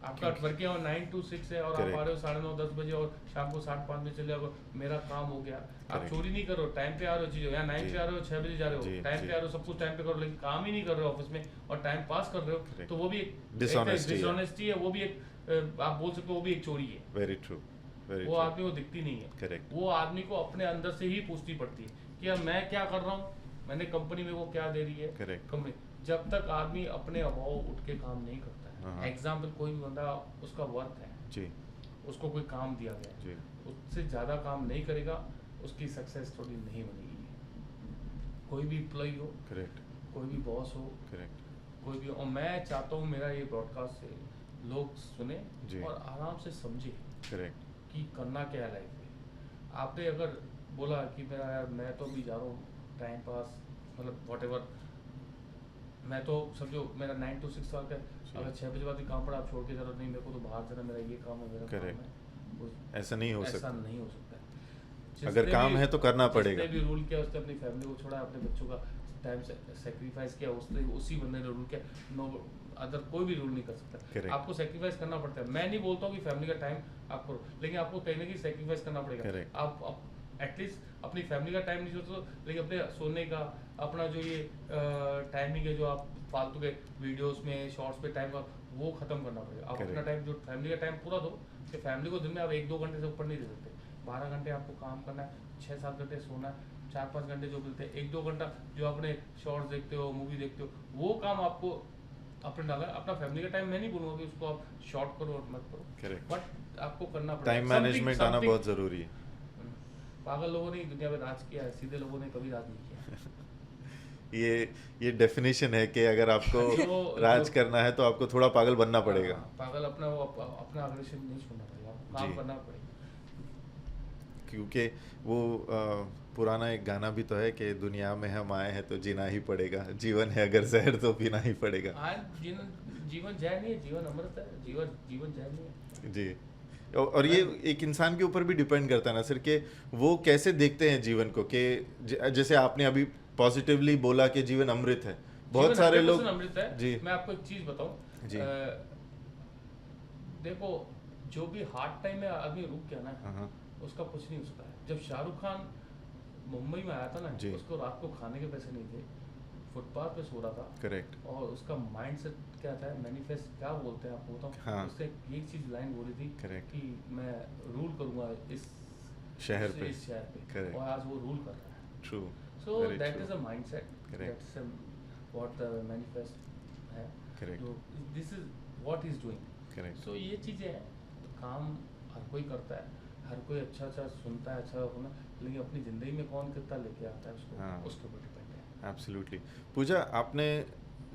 Speaker 2: आपका वर्किंग और 9 to 6 है और आप
Speaker 1: Correct.
Speaker 2: आ रहे हो 9:30-10 बजे और शाम को 7-5 बजे चले जाओ, मेरा काम हो गया। आप
Speaker 1: Correct.
Speaker 2: चोरी नहीं कर रहे हो, टाइम पे आ रहे हो, चीज़ या 9
Speaker 1: जी।
Speaker 2: पे आ रहे हो, 6 बजे जा रहे
Speaker 1: जी,
Speaker 2: हो, टाइम
Speaker 1: जी।
Speaker 2: पे आ रहे हो, सब कुछ टाइम पे करो, लेकिन काम ही नहीं कर रहे हो ऑफिस में और टाइम पास कर रहे हो,
Speaker 1: Correct.
Speaker 2: तो वो भी एक
Speaker 1: Dishonesty है।
Speaker 2: डिसऑनेस्टी है। वो भी एक आप बोल सकते हो, वो भी एक चोरी है।
Speaker 1: वेरी ट्रू वेरी
Speaker 2: वो
Speaker 1: ट्रू
Speaker 2: आदमी को दिखती नहीं है।
Speaker 1: करेक्ट
Speaker 2: वो आदमी को अपने अंदर से ही पूछनी पड़ती है कि यार मैं क्या कर रहा हूँ, मैंने कंपनी में वो क्या दे रही है।
Speaker 1: Correct.
Speaker 2: कंपनी जब तक आदमी अपने अभाव उठ के काम नहीं करता
Speaker 1: हाँ।
Speaker 2: है, एग्जाम्पल कोई भी बंदा, उसका वर्क है,
Speaker 1: जी
Speaker 2: उसको कोई काम दिया गया है,
Speaker 1: जी
Speaker 2: उससे ज़्यादा काम नहीं करेगा, उसकी सक्सेस स्टोरी नहीं बनेगी। कोई भी एम्प्लॉई हो,
Speaker 1: करेक्ट
Speaker 2: कोई भी बॉस हो,
Speaker 1: करेक्ट
Speaker 2: कोई भी, और मैं चाहता हूँ मेरा ये ब्रॉडकास्ट से लोग सुने
Speaker 1: जी।
Speaker 2: और आराम से समझे
Speaker 1: करेक्ट
Speaker 2: कि करना क्या है लाइफ में। आपने अगर बोला कि मेरा यार मैं तो अभी जा रहा हूँ टाइम पास, मतलब व्हाटएवर, मैं तो समझो मेरा 9 to 6 साल का, अगर 6 बजे बाद ही काम पड़ा, आप छोड़ के जा रहे हो, नहीं मेरे को तो बाहर जाना, मेरा ये काम है, मेरा काम
Speaker 1: Correct.
Speaker 2: है, वो
Speaker 1: ऐसा नहीं हो
Speaker 2: ऐसा
Speaker 1: सकता।
Speaker 2: नहीं हो सकता है।
Speaker 1: अगर काम है तो करना पड़ेगा।
Speaker 2: जिसने भी रूल किया उसने अपनी फैमिली को छोड़ा, अपने बच्चों का टाइम से सेक्रीफाइस किया, उसने उसी बंदे ने रूल किया। नो अदर कोई भी रूल नहीं कर सकता।
Speaker 1: Correct.
Speaker 2: आपको सेक्रीफाइस करना पड़ता है। मैं नहीं बोलता हूँ कि फैमिली का टाइम आप करो, लेकिन आपको कहीं ना कहीं सेक्रीफाइस करना पड़ेगा।
Speaker 1: Correct.
Speaker 2: आप एटलीस्ट अपनी फैमिली का टाइम नहीं सोचो, लेकिन अपने सोने का, अपना जो ये टाइमिंग है जो आप फालतू के वीडियोस में शॉर्ट्स पे टाइम का, वो खत्म करना पड़ेगा। आप अपना
Speaker 1: Correct.
Speaker 2: टाइम जो फैमिली का टाइम पूरा दो, कि फैमिली को दिन में आप 1-2 घंटे से ऊपर नहीं दे सकते। 12 घंटे आपको काम करना है, 6-7 घंटे सोना है, 4-5 घंटे जो मिलते हैं, 1-2 घंटा जो अपने शॉर्ट्स देखते हो, मूवी देखते हो, वो काम आपको अपने डाला। अपना फैमिली का टाइम मैं नहीं बोलूँगा कि उसको आप शॉर्ट करो और मत करो,
Speaker 1: करेक्ट
Speaker 2: बट आपको करना पड़ेगा।
Speaker 1: टाइम मैनेजमेंट आना बहुत ज़रूरी है।
Speaker 2: पागल लोगों ने दुनिया में राज किया है, सीधे लोगों ने कभी राज नहीं किया।
Speaker 1: ये डेफिनेशन है कि अगर आपको राज
Speaker 2: जो-
Speaker 1: करना है तो आपको थोड़ा पागल बनना पड़ेगा।
Speaker 2: पागल अपना अग्रेशन नहीं छोड़ना पड़ेगा, आपको काम
Speaker 1: जी।
Speaker 2: करना पड़ेगा।
Speaker 1: क्योंकि वो पुराना एक गाना भी तो है कि दुनिया में हम आए हैं तो जीना ही पड़ेगा, जीवन है अगर जहर तो पीना ही पड़ेगा।
Speaker 2: आज जीवन जय नहीं है, जीवन अमृत है, जीवन जय नहीं है।
Speaker 1: जी। और ये एक इंसान के ऊपर भी डिपेंड करता है ना सर, कि वो कैसे देखते हैं जीवन को, कि जैसे आपने अभी पॉजिटिवली बोला कि जीवन अमृत है, बहुत
Speaker 2: जीवन
Speaker 1: सारे
Speaker 2: 100%
Speaker 1: लोग।
Speaker 2: अमृत है।
Speaker 1: जी
Speaker 2: मैं आपको एक चीज बताऊं,
Speaker 1: जी।
Speaker 2: देखो जो भी हार्ड टाइम में आदमी रुक गया ना,
Speaker 1: हाँ
Speaker 2: उसका कुछ नहीं हो सकता है। जब शाहरुख खान मुंबई में आया था ना,
Speaker 1: जी।
Speaker 2: उसको रात को खाने के पैसे नहीं थे, फुटपाथ पे सो रहा था,
Speaker 1: करेक्ट।
Speaker 2: और उसका माइंड सेट क्या था, मैनिफेस्ट क्या बोलते हैं आपको बताऊं,
Speaker 1: हाँ।
Speaker 2: उससे एक चीज लाइन बोली थी
Speaker 1: Correct.
Speaker 2: कि मैं रूल करूंगा इस
Speaker 1: शहर पे।
Speaker 2: इस शहर पे,
Speaker 1: Correct.
Speaker 2: और आज वो रूल कर रहा है।
Speaker 1: True.
Speaker 2: So
Speaker 1: Very
Speaker 2: that
Speaker 1: true.
Speaker 2: is a mindset.
Speaker 1: Correct.
Speaker 2: That's what the manifest है.
Speaker 1: Correct.
Speaker 2: So this is what he's doing.
Speaker 1: Correct.
Speaker 2: So ये चीजें हैं, काम हर कोई करता है, हर कोई अच्छा सुनता है, अच्छा होना, लेकिन अपनी जिंदगी में कौन कितना लेके आता है उसको,
Speaker 1: हाँ।
Speaker 2: उसके ऊपर डिपेंड है।
Speaker 1: एब्सोल्युटली। पूजा, आपने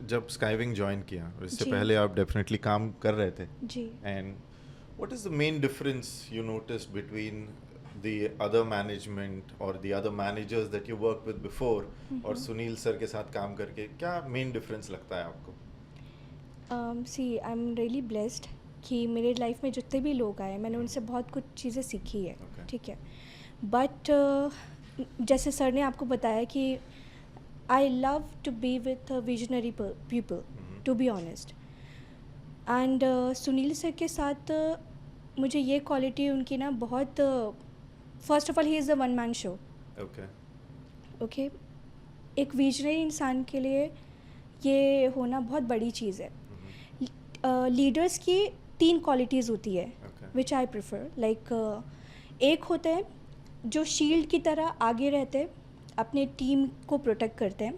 Speaker 1: जब स्काईविंग ज्वाइन किया और इससे
Speaker 3: जी।
Speaker 1: पहले आप डेफिनेटली काम कर रहे थे,
Speaker 3: जी।
Speaker 1: And what is the main difference you noticed between the other management or the other managers that you worked with before और सुनील सर के साथ काम करके क्या मेन डिफरेंस लगता है आपको?
Speaker 3: सी आई एम रियली ब्लेस्ड कि मेरे लाइफ में जितने भी लोग आए मैंने उनसे बहुत कुछ चीज़ें सीखी है।
Speaker 1: Okay.
Speaker 3: ठीक है, बट जैसे सर ने आपको बताया कि I love to be with visionary people, to be honest, and Sunil sir के साथ मुझे ये क्वालिटी उनकी ना बहुत, first of all he is a one man show.
Speaker 1: Okay.
Speaker 3: Okay, एक विजनरी इंसान के लिए ये होना बहुत बड़ी चीज़ है। लीडर्स की 3 क्वालिटीज़ होती है
Speaker 1: Okay.
Speaker 3: Which I prefer, like एक होते हैं जो शील्ड की तरह आगे रहते हैं, अपने टीम को प्रोटेक्ट करते हैं।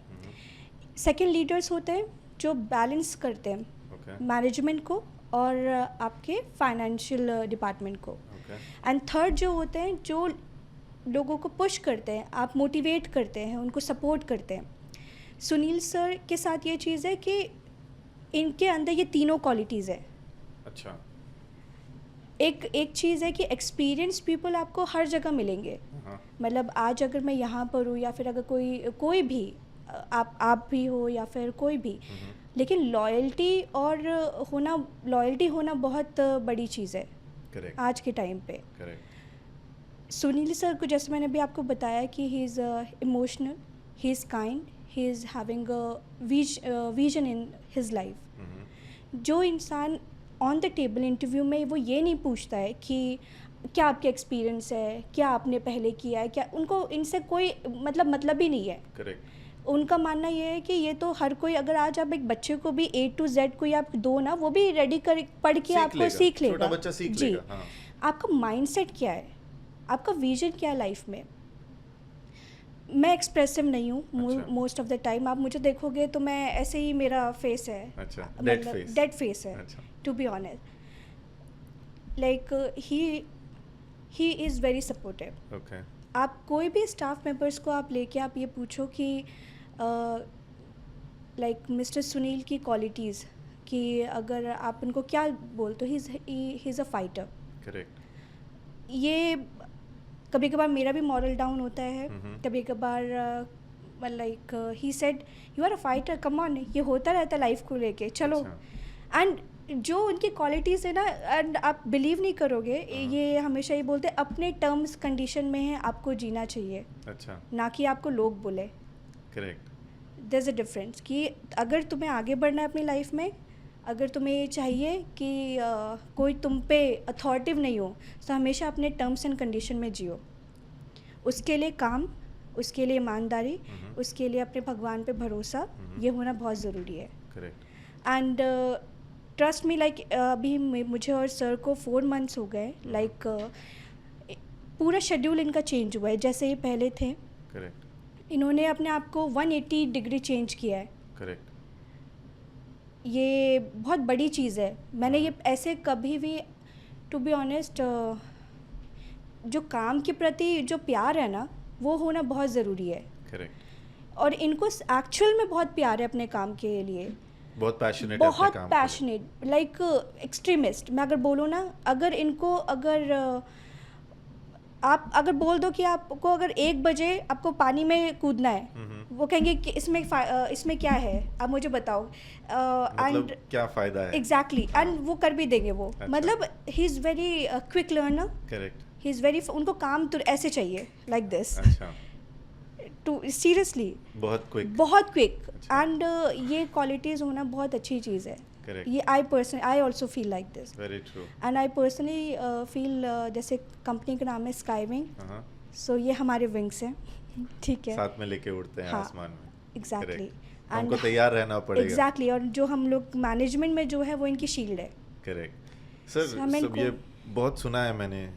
Speaker 3: सेकंड लीडर्स होते हैं जो बैलेंस करते हैं
Speaker 1: Okay.
Speaker 3: मैनेजमेंट को और आपके फाइनेंशियल डिपार्टमेंट को।
Speaker 1: Okay.
Speaker 3: एंड थर्ड जो होते हैं जो लोगों को पुश करते हैं, आप मोटिवेट करते हैं, उनको सपोर्ट करते हैं। सुनील सर के साथ ये चीज़ है कि इनके अंदर ये तीनों क्वालिटीज़ है।
Speaker 1: अच्छा।
Speaker 3: एक चीज़ है कि एक्सपीरियंस पीपल आपको हर जगह मिलेंगे।
Speaker 1: हाँ।
Speaker 3: मतलब आज अगर मैं यहाँ पर हूँ या फिर अगर कोई भी आप भी हो या फिर कोई भी, लेकिन लॉयल्टी होना बहुत बड़ी चीज़ है
Speaker 1: करेक्ट।
Speaker 3: आज के टाइम पे।
Speaker 1: करेक्ट।
Speaker 3: सुनील सर को जैसे मैंने भी आपको बताया कि he is emotional, he is kind, he is having a vision in his life. जो इंसान ऑन द टेबल इंटरव्यू में वो ये नहीं पूछता है कि क्या आपके एक्सपीरियंस है, क्या आपने पहले किया है, क्या, उनको इनसे कोई मतलब ही नहीं है।
Speaker 1: करेक्ट।
Speaker 3: उनका मानना ये है कि ये तो हर कोई, अगर आज आप एक बच्चे को भी A to Z कोई आप दो ना, वो भी रेडी कर पढ़ के आपको सीख लेगा।
Speaker 1: छोटा बच्चा सीख
Speaker 3: जी।
Speaker 1: लेगा। हाँ।
Speaker 3: आपका माइंडसेट क्या है, आपका विजन क्या है लाइफ में। मैं एक्सप्रेसिव नहीं हूँ
Speaker 1: अच्छा।
Speaker 3: Most of the time. आप मुझे देखोगे तो मैं ऐसे ही, मेरा फेस है,
Speaker 1: अच्छा, डेड
Speaker 3: मतलब
Speaker 1: फेस।
Speaker 3: डेड फेस है,
Speaker 1: अच्छा।
Speaker 3: To be honest. Like he is very supportive.
Speaker 1: Okay.
Speaker 3: आप कोई भी स्टाफ मेंबर्स को आप लेके आप ये पूछो कि लाइक मिस्टर सुनील की क्वालिटीज़, कि अगर आप उनको क्या बोलते हो, ही इज़ अ फाइटर।
Speaker 1: करेक्ट।
Speaker 3: ये कभी कभार मेरा भी मॉरल डाउन होता है, कभी कभार like he said you are a fighter, come on, ये होता रहता है लाइफ को लेके, चलो। एंड जो उनकी क्वालिटीज़ है ना, एंड आप बिलीव नहीं करोगे, ये हमेशा ये बोलते हैं अपने टर्म्स कंडीशन में है, आपको जीना चाहिए,
Speaker 1: अच्छा।
Speaker 3: ना कि आपको लोग बोले।
Speaker 1: Correct.
Speaker 3: There is a difference कि अगर तुम्हें आगे बढ़ना है अपनी लाइफ में, अगर तुम्हें ये चाहिए कि कोई तुम पे अथॉरिटिव नहीं हो, तो हमेशा अपने टर्म्स एंड कंडीशन में जियो। उसके लिए काम, उसके लिए ईमानदारी, उसके लिए अपने भगवान पे भरोसा, ये होना बहुत ज़रूरी है।
Speaker 1: Correct.
Speaker 3: And trust me, like अभी मुझे और सर को 4 months हो गए, लाइक पूरा शेड्यूल इनका चेंज हुआ है। जैसे ये पहले थे,
Speaker 1: करेक्ट।
Speaker 3: इन्होंने अपने आप को 180 डिग्री चेंज किया है।
Speaker 1: करेक्ट।
Speaker 3: ये बहुत बड़ी चीज़ है। मैंने ये ऐसे कभी भी, टू बी ऑनेस्ट, जो काम के प्रति जो प्यार है ना, वो होना बहुत ज़रूरी है।
Speaker 1: करेक्ट।
Speaker 3: और इनको एक्चुअल में बहुत प्यार है अपने काम के लिए,
Speaker 1: बहुत पैशनेट है अपने
Speaker 3: बहुत
Speaker 1: काम के लिए।
Speaker 3: Passionate, like extremist. मैं अगर बोलूँ ना, अगर इनको अगर आप अगर बोल दो कि आपको अगर 1 बजे आपको पानी में कूदना है, वो कहेंगे कि इसमें क्या है, आप मुझे बताओ।
Speaker 1: मतलब क्या फायदा है?
Speaker 3: एग्जैक्टली, एंड वो कर भी देंगे वो।
Speaker 1: अच्छा।
Speaker 3: मतलब ही is very quick learner,
Speaker 1: correct.
Speaker 3: He is very, उनको काम तो ऐसे चाहिए, लाइक दिस,
Speaker 1: अच्छा,
Speaker 3: टू सीरियसली
Speaker 1: बहुत क्विक।
Speaker 3: बहुत क्विक।
Speaker 1: अच्छा।
Speaker 3: एंड ये क्वालिटीज़ होना बहुत अच्छी चीज़ है।
Speaker 1: करेक्ट।
Speaker 3: ये I also feel like this,
Speaker 1: very true.
Speaker 3: And I personally feel जैसे कंपनी का नाम है स्काईविंग,
Speaker 1: हाँ,
Speaker 3: सो ये हमारे विंग्स हैं, ठीक है।
Speaker 1: साथ में लेके उड़ते हैं
Speaker 3: हाँ,
Speaker 1: आसमान में।
Speaker 3: Exactly,
Speaker 1: Correct. हमको तैयार रहना पड़ेगा।
Speaker 3: एग्जैक्टली, और जो हम लोग मैनेजमेंट में जो है वो इनकी शील्ड है।
Speaker 1: Correct sir.
Speaker 3: हमें
Speaker 1: सब
Speaker 3: इनको-
Speaker 1: ये बहुत सुना है मैंने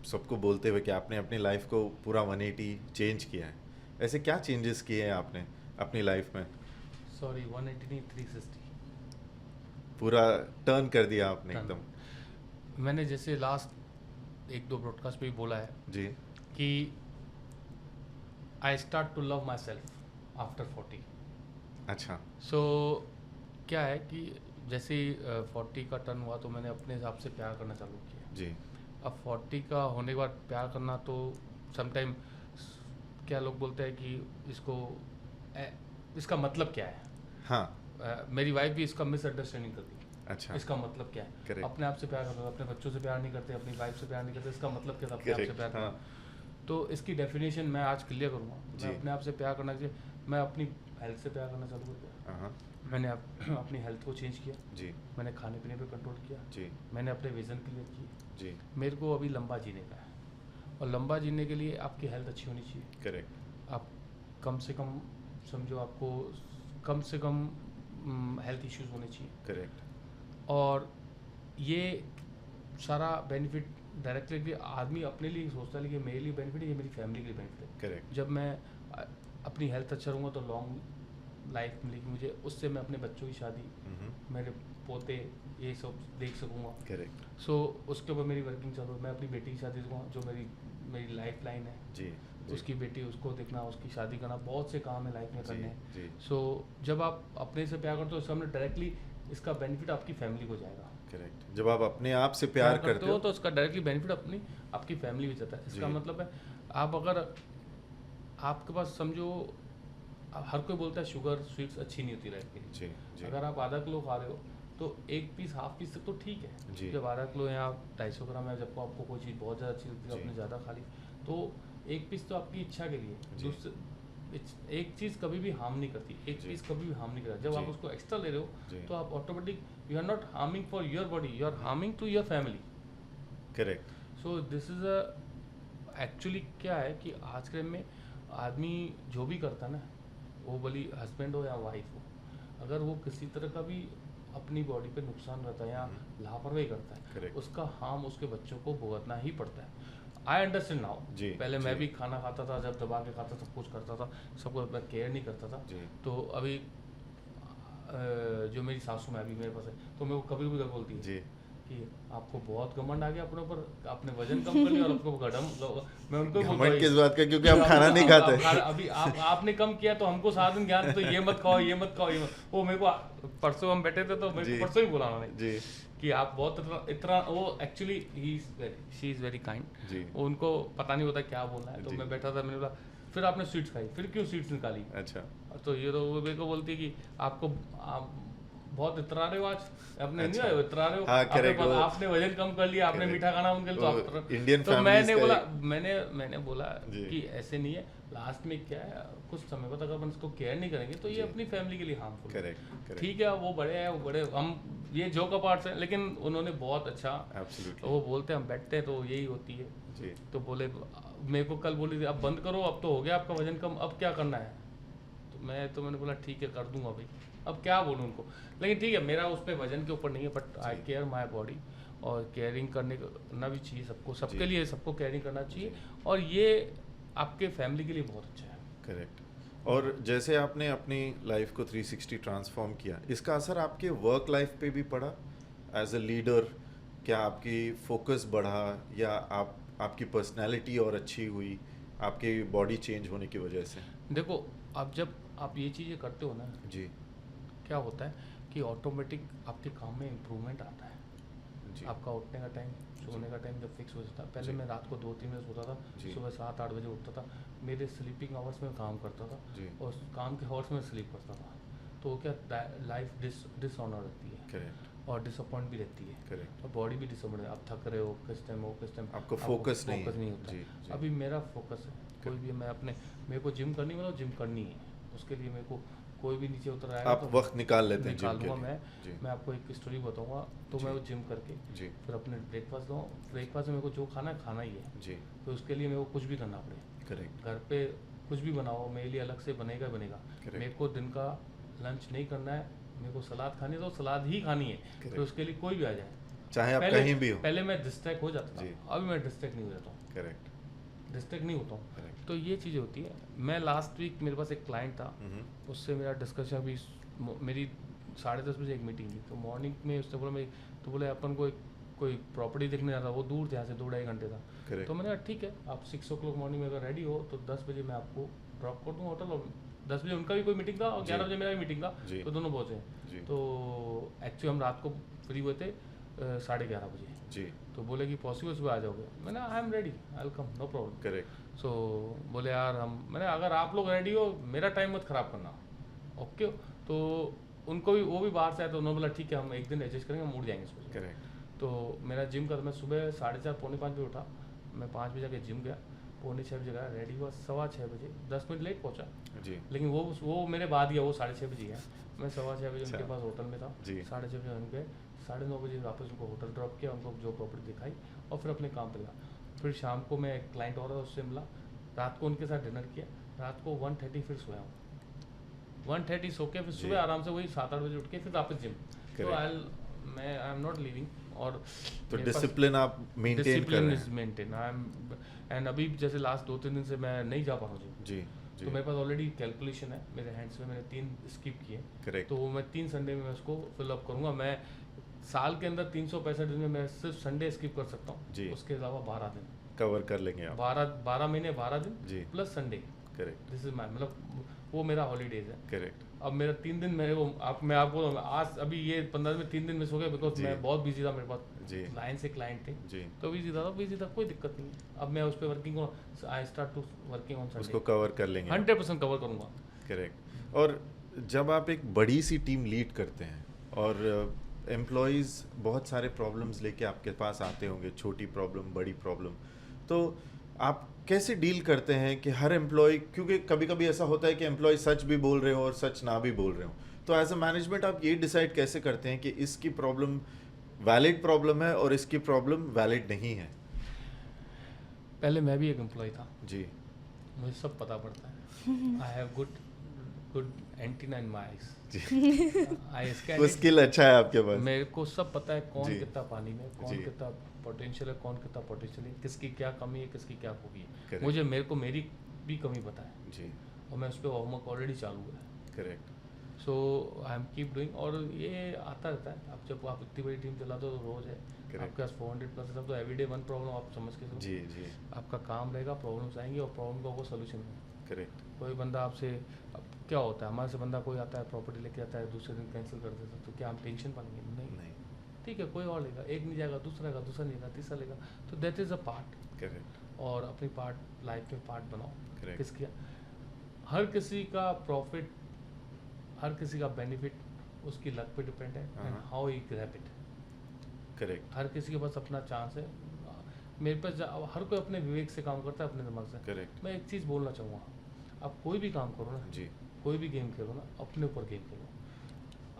Speaker 1: सबको बोलते हुए कि आपने अपनी लाइफ को पूरा 180 चेंज किया है। ऐसे क्या चेंजेस किए हैं आपने अपनी लाइफ में?
Speaker 2: सॉरी, 180 नहीं, 360।
Speaker 1: पूरा टर्न कर दिया आपने
Speaker 2: Turn.
Speaker 1: एकदम।
Speaker 2: मैंने जैसे लास्ट 1-2 ब्रॉडकास्ट पे भी बोला है
Speaker 1: जी।
Speaker 2: कि I start to love myself after 40।
Speaker 1: अच्छा।
Speaker 2: सो क्या है कि जैसे ही 40 का टर्न हुआ तो मैंने अपने हिसाब से प्यार करना चालू किया।
Speaker 1: जी।
Speaker 2: अब 40 का होने के बाद प्यार करना तो समटाइम क्या लोग बोलते हैं कि इसका मतलब क्या है।
Speaker 1: हाँ।
Speaker 2: मेरी वाइफ भी इसका मिसअंडरस्टैंडिंग करती है।
Speaker 1: अच्छा।
Speaker 2: इसका मतलब क्या है?
Speaker 1: Correct.
Speaker 2: अपने आप से प्यार करते, अपने बच्चों से प्यार नहीं करते, अपनी वाइफ से प्यार नहीं करते, इसका मतलब क्या था अपने आप से
Speaker 1: Correct.
Speaker 2: प्यार
Speaker 1: हाँ।
Speaker 2: करना? तो इसकी डेफिनेशन मैं आज क्लियर करूँगा।
Speaker 1: जी।
Speaker 2: मैं अपने आप से प्यार करना चाहिए, मैं अपनी हेल्थ से प्यार करना चालू कर दिया।
Speaker 1: हाँ।
Speaker 2: मैंने अपनी हेल्थ को चेंज किया,
Speaker 1: जी।
Speaker 2: मैंने खाने पीने पे कंट्रोल किया,
Speaker 1: जी।
Speaker 2: मैंने अपने विजन क्लियर किए।
Speaker 1: जी।
Speaker 2: मेरे को अभी लंबा जीने का है, और लंबा जीने के लिए आपकी हेल्थ अच्छी होनी चाहिए।
Speaker 1: करेक्ट।
Speaker 2: आप कम से कम समझो, आपको कम से कम हेल्थ इश्यूज होने चाहिए।
Speaker 1: करेक्ट।
Speaker 2: और ये सारा बेनिफिट डायरेक्टली आदमी अपने लिए सोचता है, लेकिन मेरे लिए बेनिफिट है, ये मेरी फैमिली के लिए बेनिफिट है।
Speaker 1: करेक्ट।
Speaker 2: जब मैं अपनी हेल्थ अच्छा रहूँगा तो लॉन्ग लाइफ मिलेगी मुझे, उससे मैं अपने बच्चों की शादी, मेरे पोते, ये सब देख सकूँगा।
Speaker 1: करेक्ट।
Speaker 2: सो उसके ऊपर मेरी वर्किंग चालू है। मैं अपनी बेटी की शादी करूँगा, जो मेरी लाइफ लाइन है।
Speaker 1: जी।
Speaker 2: उसकी बेटी, उसको देखना, उसकी शादी करना, बहुत से काम है लाइफ में करने हैं।
Speaker 1: जी।
Speaker 2: सो जब आप अपने से प्यार करते हो, सामने डायरेक्टली इसका बेनिफिट आपकी फैमिली को जाएगा।
Speaker 1: करेक्ट। जब आप अपने आप से प्यार करते हो
Speaker 2: तो उसका डायरेक्टली बेनिफिट आपकी फैमिली में जाता है। इसका
Speaker 1: जी।
Speaker 2: मतलब है, आप अगर आपके पास समझो, हर कोई बोलता है शुगर स्वीट्स अच्छी नहीं होती लाइफ के लिए।
Speaker 1: जी। जी।
Speaker 2: अगर आप आधा किलो खा रहे हो तो 1 पीस, हाफ पीस तक तो ठीक है।
Speaker 1: जी।
Speaker 2: जब आधा किलो या 250 ग्राम है, जब आपको कोई चीज़ बहुत ज़्यादा अच्छी लगती है,
Speaker 1: जी।
Speaker 2: आपने ज़्यादा खा ली, तो 1 पीस तो आपकी इच्छा के लिए।
Speaker 1: जी।
Speaker 2: दूसरे एक चीज़ कभी भी हार्म नहीं करती, एक
Speaker 1: जी।
Speaker 2: पीस कभी भी हार्म नहीं करता। जब
Speaker 1: जी।
Speaker 2: आप उसको एक्स्ट्रा ले रहे
Speaker 1: जी।
Speaker 2: हो तो आप automatic, you are not harming for your body, you are harming to your family.
Speaker 1: Correct.
Speaker 2: So this is actually क्या है कि आज के टाइम में आदमी जो भी करता है ना, वो भली हस्बैंड हो या वाइफ हो, अगर वो किसी तरह का भी अपनी बॉडी पे नुकसान रहता है या लापरवाही करता है,
Speaker 1: Correct.
Speaker 2: उसका हार्म उसके बच्चों को भुगतना ही पड़ता है। I understand now.
Speaker 1: जी,
Speaker 2: पहले
Speaker 1: जी।
Speaker 2: मैं भी खाना खाता था, जब दबा के खाता, सब कुछ करता था, सबको मैं केयर नहीं करता था।
Speaker 1: जी।
Speaker 2: तो अभी जो मेरी सासू माँ भी मेरे पास है, तो मैं वो कभी कभी बोलती है
Speaker 1: जी।
Speaker 2: कि आपको बहुत घमंड आ गया अपने ऊपर, आपने वजन कम कर लिया और आपको मैं उनको बोलता
Speaker 1: घमंड
Speaker 2: हूँ,
Speaker 1: किस बात का? क्योंकि हम खाना नहीं
Speaker 2: अब
Speaker 1: खाते।
Speaker 2: अभी आपने कम किया तो हमको साथ में ज्ञान, तो ये मत खाओ, ये मत खाओ, ये मत। वो मेरे को परसों हम बैठे थे तो मेरे
Speaker 1: जी।
Speaker 2: को परसों ही बोला उन्होंने
Speaker 1: जी।
Speaker 2: कि आप बहुत इतना वो actually she is very kind.
Speaker 1: जी।
Speaker 2: उनको पता नहीं होता क्या बोलना है। तो
Speaker 1: जी।
Speaker 2: मैं बैठा था, मैंने बोला फिर आपने स्वीट्स खाई, फिर क्यों स्वीट्स निकाली?
Speaker 1: अच्छा।
Speaker 2: तो ये तो वो मेरे को बोलती है कि आप बहुत इतरा रहे हो आज, अपने
Speaker 1: अच्छा।
Speaker 2: नहीं इतरा रहे हो,
Speaker 1: हाँ, correct, वो-
Speaker 2: आपने वजन कम कर लिया, आपने
Speaker 1: correct।
Speaker 2: मीठा खाना बंद कर लिया, तो
Speaker 1: वो
Speaker 2: आप
Speaker 1: Indian
Speaker 2: तो
Speaker 1: families
Speaker 2: मैंने
Speaker 1: का
Speaker 2: बोला
Speaker 1: एक-
Speaker 2: मैंने बोला
Speaker 1: जी।
Speaker 2: कि ऐसे नहीं है। लास्ट में क्या है, कुछ समय बाद अगर अपन इसको केयर नहीं करेंगे तो ये
Speaker 1: जी।
Speaker 2: अपनी फैमिली के लिए हार्मफुल है।
Speaker 1: करेक्ट। करेक्ट।
Speaker 2: ठीक है, वो बड़े हैं, वो बड़े, हम ये जो का पार्ट्स हैं, लेकिन उन्होंने बहुत अच्छा,
Speaker 1: एब्सोल्युटली।
Speaker 2: वो बोलते हैं हम बैठते हैं तो यही होती है।
Speaker 1: जी।
Speaker 2: तो बोले, मेरे को कल बोली थी अब बंद करो, अब तो हो गया आपका वजन कम, अब क्या करना है? तो मैंने बोला ठीक है, कर दूंगा भाई, अब क्या बोलूँ उनको। लेकिन ठीक है, मेरा उस पर वजन के ऊपर नहीं है, but I care my body, और केयरिंग करना भी चाहिए सबको, सबके
Speaker 1: जी।
Speaker 2: लिए सबको केयरिंग करना चाहिए, और ये आपके फैमिली के लिए बहुत अच्छा है।
Speaker 1: करेक्ट। और जैसे आपने अपनी लाइफ को 360 ट्रांसफॉर्म किया, इसका असर आपके वर्क लाइफ पे भी पड़ा एज अ लीडर? क्या आपकी फोकस बढ़ा, या आपकी पर्सनैलिटी और अच्छी हुई आपकी बॉडी चेंज होने की वजह से?
Speaker 2: देखो, अब जब आप ये चीज़ें करते हो ना,
Speaker 1: जी
Speaker 2: क्या होता है कि ऑटोमेटिक आपके काम में इम्प्रूवमेंट आता है।
Speaker 1: जी
Speaker 2: आपका उठने का टाइम, सोने का टाइम जब फिक्स हो जाता है, पहले
Speaker 1: जी।
Speaker 2: मैं रात को 2-3 बजे सोता था,
Speaker 1: जी।
Speaker 2: सुबह 7-8 बजे उठता था, मेरे स्लीपिंग आवर्स में काम करता था
Speaker 1: जी।
Speaker 2: और काम के आवर्स में स्लीप करता था, तो वो क्या लाइफ डिसऑनर रहती है
Speaker 1: करेक्ट
Speaker 2: और डिसअपॉइंट भी रहती है
Speaker 1: करेक्ट।
Speaker 2: और बॉडी भी डिसअपॉइंट, आप थक रहे हो किस टाइम हो, किस टाइम
Speaker 1: आपको फोकस नहीं है।
Speaker 2: होता
Speaker 1: जी
Speaker 2: है।
Speaker 1: जी।
Speaker 2: अभी मेरा फोकस है, कोई भी मैं अपने, मेरे को जिम करनी मतलब जिम करनी है, उसके लिए मेरे को कोई भी नीचे उतर आएगा
Speaker 1: आप
Speaker 2: तो
Speaker 1: वक्त निकाल लेते हैं जिम
Speaker 2: निकाल
Speaker 1: के
Speaker 2: लूँगा
Speaker 1: लिए।
Speaker 2: मैं।
Speaker 1: जी
Speaker 2: मैं आपको एक स्टोरी बताऊंगा, तो
Speaker 1: जी।
Speaker 2: मैं वो जिम करके
Speaker 1: जी
Speaker 2: फिर अपने ब्रेकफास्ट लूँ, ब्रेकफास्ट में मेरे को जो खाना है खाना ही है,
Speaker 1: जी।
Speaker 2: तो उसके लिए मेरे को कुछ भी करना पड़े,
Speaker 1: करेक्ट
Speaker 2: घर पे कुछ भी बनाओ मेरे लिए अलग से बनेगा ही बनेगा।
Speaker 1: Correct.
Speaker 2: मेरे को दिन का लंच नहीं करना है, मेरे को सलाद खानी है तो सलाद ही खानी है,
Speaker 1: Correct.
Speaker 2: तो उसके लिए कोई भी आ जाए।
Speaker 1: चाहे आप कहीं भी हो।
Speaker 2: पहले मैं डिस्ट्रैक्ट हो जाता
Speaker 1: जी।
Speaker 2: था, अभी मैं डिस्ट्रैक्ट नहीं हो जाता हूँ,
Speaker 1: करेक्ट
Speaker 2: डिस्ट्रैक्ट नहीं होता हूँ।
Speaker 1: करेक्ट।
Speaker 2: तो ये चीज़ें होती है। मैं लास्ट वीक मेरे पास एक क्लाइंट था, उससे मेरा डिस्कशन अभी मेरी 10:30 बजे एक मीटिंग थी, तो मॉर्निंग में उसने बोला मैं, तो बोले अपन को कोई प्रॉपर्टी देखने जाता, वो दूर थे यहाँ से 2-2.5 घंटे था।
Speaker 1: करेक्ट।
Speaker 2: तो मैंने कहा ठीक है, आप 6 o'clock मॉर्निंग में अगर रेडी हो तो 10 बजे मैं आपको ड्रॉप कर दूँगा होटल, और 10 बजे उनका भी कोई मीटिंग था और 11 बजे मेरा भी मीटिंग था,
Speaker 1: जी।
Speaker 2: तो दोनों पहुँचे।
Speaker 1: जी
Speaker 2: तो एक्चुअली हम रात को फ्री हुए थे 11:30 बजे,
Speaker 1: जी।
Speaker 2: तो बोले कि पॉसिबल सुबह आ जाओगे, मैंने I am ready, I will come, no problem.
Speaker 1: Correct.
Speaker 2: So बोले यार मैंने अगर आप लोग रेडी हो मेरा टाइम मत ख़राब करना, ओके। तो उनको भी, वो भी बाहर से आए, तो उन्होंने बोला ठीक है हम एक दिन एडजस्ट करेंगे, हम उठ जाएंगे सुबह।
Speaker 1: करेक्ट।
Speaker 2: तो मेरा जिम का, मैं सुबह 4:30 पौने 5 बजे उठा, मैं 5 बजे जाके जिम गया, पौने 6 बजे गया, रेडी हुआ 6:15 बजे, 10 मिनट लेट पहुंचा,
Speaker 1: जी
Speaker 2: लेकिन वो मेरे बाद गया, वो 6:30 बजे गया, मैं 6:15 बजे
Speaker 1: अच्छा।
Speaker 2: उनके पास होटल में था,
Speaker 1: जी।
Speaker 2: 6:30 बजे हम गए, 9:30 बजे वापस उनको होटल ड्रॉप किया, उनको जो प्रॉपर्टी दिखाई और फिर अपने काम पे लगा। फिर शाम को मैं एक क्लाइंट और था, उससे मिला, रात को उनके साथ डिनर किया, रात को 1:30 फिर सोया हूँ, 1:30 सो के फिर
Speaker 1: जी।
Speaker 2: सुबह आराम से वही 7-8 बजे उठ के फिर वापस जिम। तो
Speaker 1: Correct.
Speaker 2: I am not leaving, और
Speaker 1: तो
Speaker 2: मेरे पास
Speaker 1: डिसिप्लिन आप मेंटेन कर
Speaker 2: डिसिप्लिन
Speaker 1: रहे
Speaker 2: इज
Speaker 1: हैं।
Speaker 2: मेंटेन, आई एम, एंड अभी जैसे लास्ट 2-3 दिन से मैं नहीं जा पा रहा हूँ जिम,
Speaker 1: जी जी।
Speaker 2: तो मेरे पास ऑलरेडी कैलकुलेशन है मेरे हैंड्स में, मैंने 3 स्किप किए,
Speaker 1: करेक्ट।
Speaker 2: तो मैं 3 संडे में मैं उसको फिलअप करूँगा। मैं साल के अंदर 365 दिन में मैं सिर्फ संडे स्किप कर सकता
Speaker 1: जी।
Speaker 2: हूँ, उसके अलावा 12 दिन,
Speaker 1: कवर कर लेंगे आप।
Speaker 2: 12 महीने 12 दिन
Speaker 1: जी।
Speaker 2: Plus Sunday,
Speaker 1: correct
Speaker 2: this is my, मतलब वो मेरा हॉलीडेज है।
Speaker 1: करेक्ट।
Speaker 2: अब मेरा 3 दिन मेरे को, मैं आपको आज अभी ये 15 में 3 दिन मिस हो गया, बिकॉज
Speaker 1: जी।
Speaker 2: मैं बहुत बिजी था, मेरे पास
Speaker 1: जी
Speaker 2: लाइन से क्लाइंट थे,
Speaker 1: जी।
Speaker 2: तो बिजी था, कोई दिक्कत नहीं है। अब मैं उस पर working, I start to working on
Speaker 1: उसको
Speaker 2: संडे,
Speaker 1: कवर कर लेंगे।
Speaker 2: 100% कवर करूँगा।
Speaker 1: करेक्ट। और जब आप एक बड़ी सी टीम लीड करते हैं और एम्प्लॉयज़ बहुत सारे प्रॉब्लम्स लेके आपके पास आते होंगे, छोटी प्रॉब्लम बड़ी प्रॉब्लम, तो आप कैसे डील करते हैं कि हर एम्प्लॉय, क्योंकि कभी कभी ऐसा होता है कि एम्प्लॉय सच भी बोल रहे हो और सच ना भी बोल रहे हो, तो एज अ मैनेजमेंट आप ये डिसाइड कैसे करते हैं कि इसकी प्रॉब्लम वैलिड प्रॉब्लम है और इसकी प्रॉब्लम वैलिड नहीं है?
Speaker 2: पहले मैं भी एक एम्प्लॉय था,
Speaker 1: जी
Speaker 2: मुझे सब पता पड़ता है, I have good antenna in my eyes, I
Speaker 1: वो
Speaker 2: स्कैन,
Speaker 1: स्किल अच्छा है आपके पास।
Speaker 2: मेरे को सब पता है कौन
Speaker 1: जी।
Speaker 2: कितना पानी में, कौन
Speaker 1: जी।
Speaker 2: कितना पोटेंशियल है, कौन कितना पोटेंशियल है, किसकी क्या कमी है, किसकी क्या खूबी है,
Speaker 1: Correct.
Speaker 2: मुझे मेरे को मेरी भी कमी पता है,
Speaker 1: जी
Speaker 2: और मैं उस पर होमवर्क ऑलरेडी चालू है।
Speaker 1: Correct.
Speaker 2: So I am keep doing, और ये आता रहता है। अब जब आप इतनी बड़ी टीम चलाते हो तो रोज़ है,
Speaker 1: Correct.
Speaker 2: आपके पास 400+ है, तब तो एवरीडे 1 प्रॉब्लम आप समझ के चलो।
Speaker 1: जी जी
Speaker 2: आपका काम रहेगा, प्रॉब्लम्स आएंगी और प्रॉब्लम का वो सोल्यूशन है।
Speaker 1: करेक्ट।
Speaker 2: कोई बंदा आपसे, अब क्या होता है, हमारे से बंदा कोई आता है प्रॉपर्टी लेके आता है, दूसरे दिन कैंसिल कर देता है, तो क्या हम टेंशन पाएंगे? नहीं,
Speaker 1: नहीं।
Speaker 2: ठीक है, कोई और लेगा, एक नहीं जाएगा, दूसरा लेगा, दूसरा नहीं लेगा, तीसरा लेगा, तो that is a part.
Speaker 1: Correct.
Speaker 2: और अपनी पार्ट लाइफ में पार्ट बनाओ।
Speaker 1: Correct.
Speaker 2: किसकी, हर किसी का प्रॉफिट, हर किसी का बेनिफिट उसकी लक पे डिपेंड है, एंड
Speaker 1: हाँ।
Speaker 2: How he grab it.
Speaker 1: Correct.
Speaker 2: हर किसी के पास अपना चांस है, मेरे पास हर कोई अपने विवेक से काम करता है, अपने दिमाग से।
Speaker 1: करेक्ट।
Speaker 2: मैं एक चीज़ बोलना चाहूँगा, आप कोई भी काम करो ना,
Speaker 1: जी
Speaker 2: कोई भी गेम खेलो ना, अपने ऊपर गेम खेलो।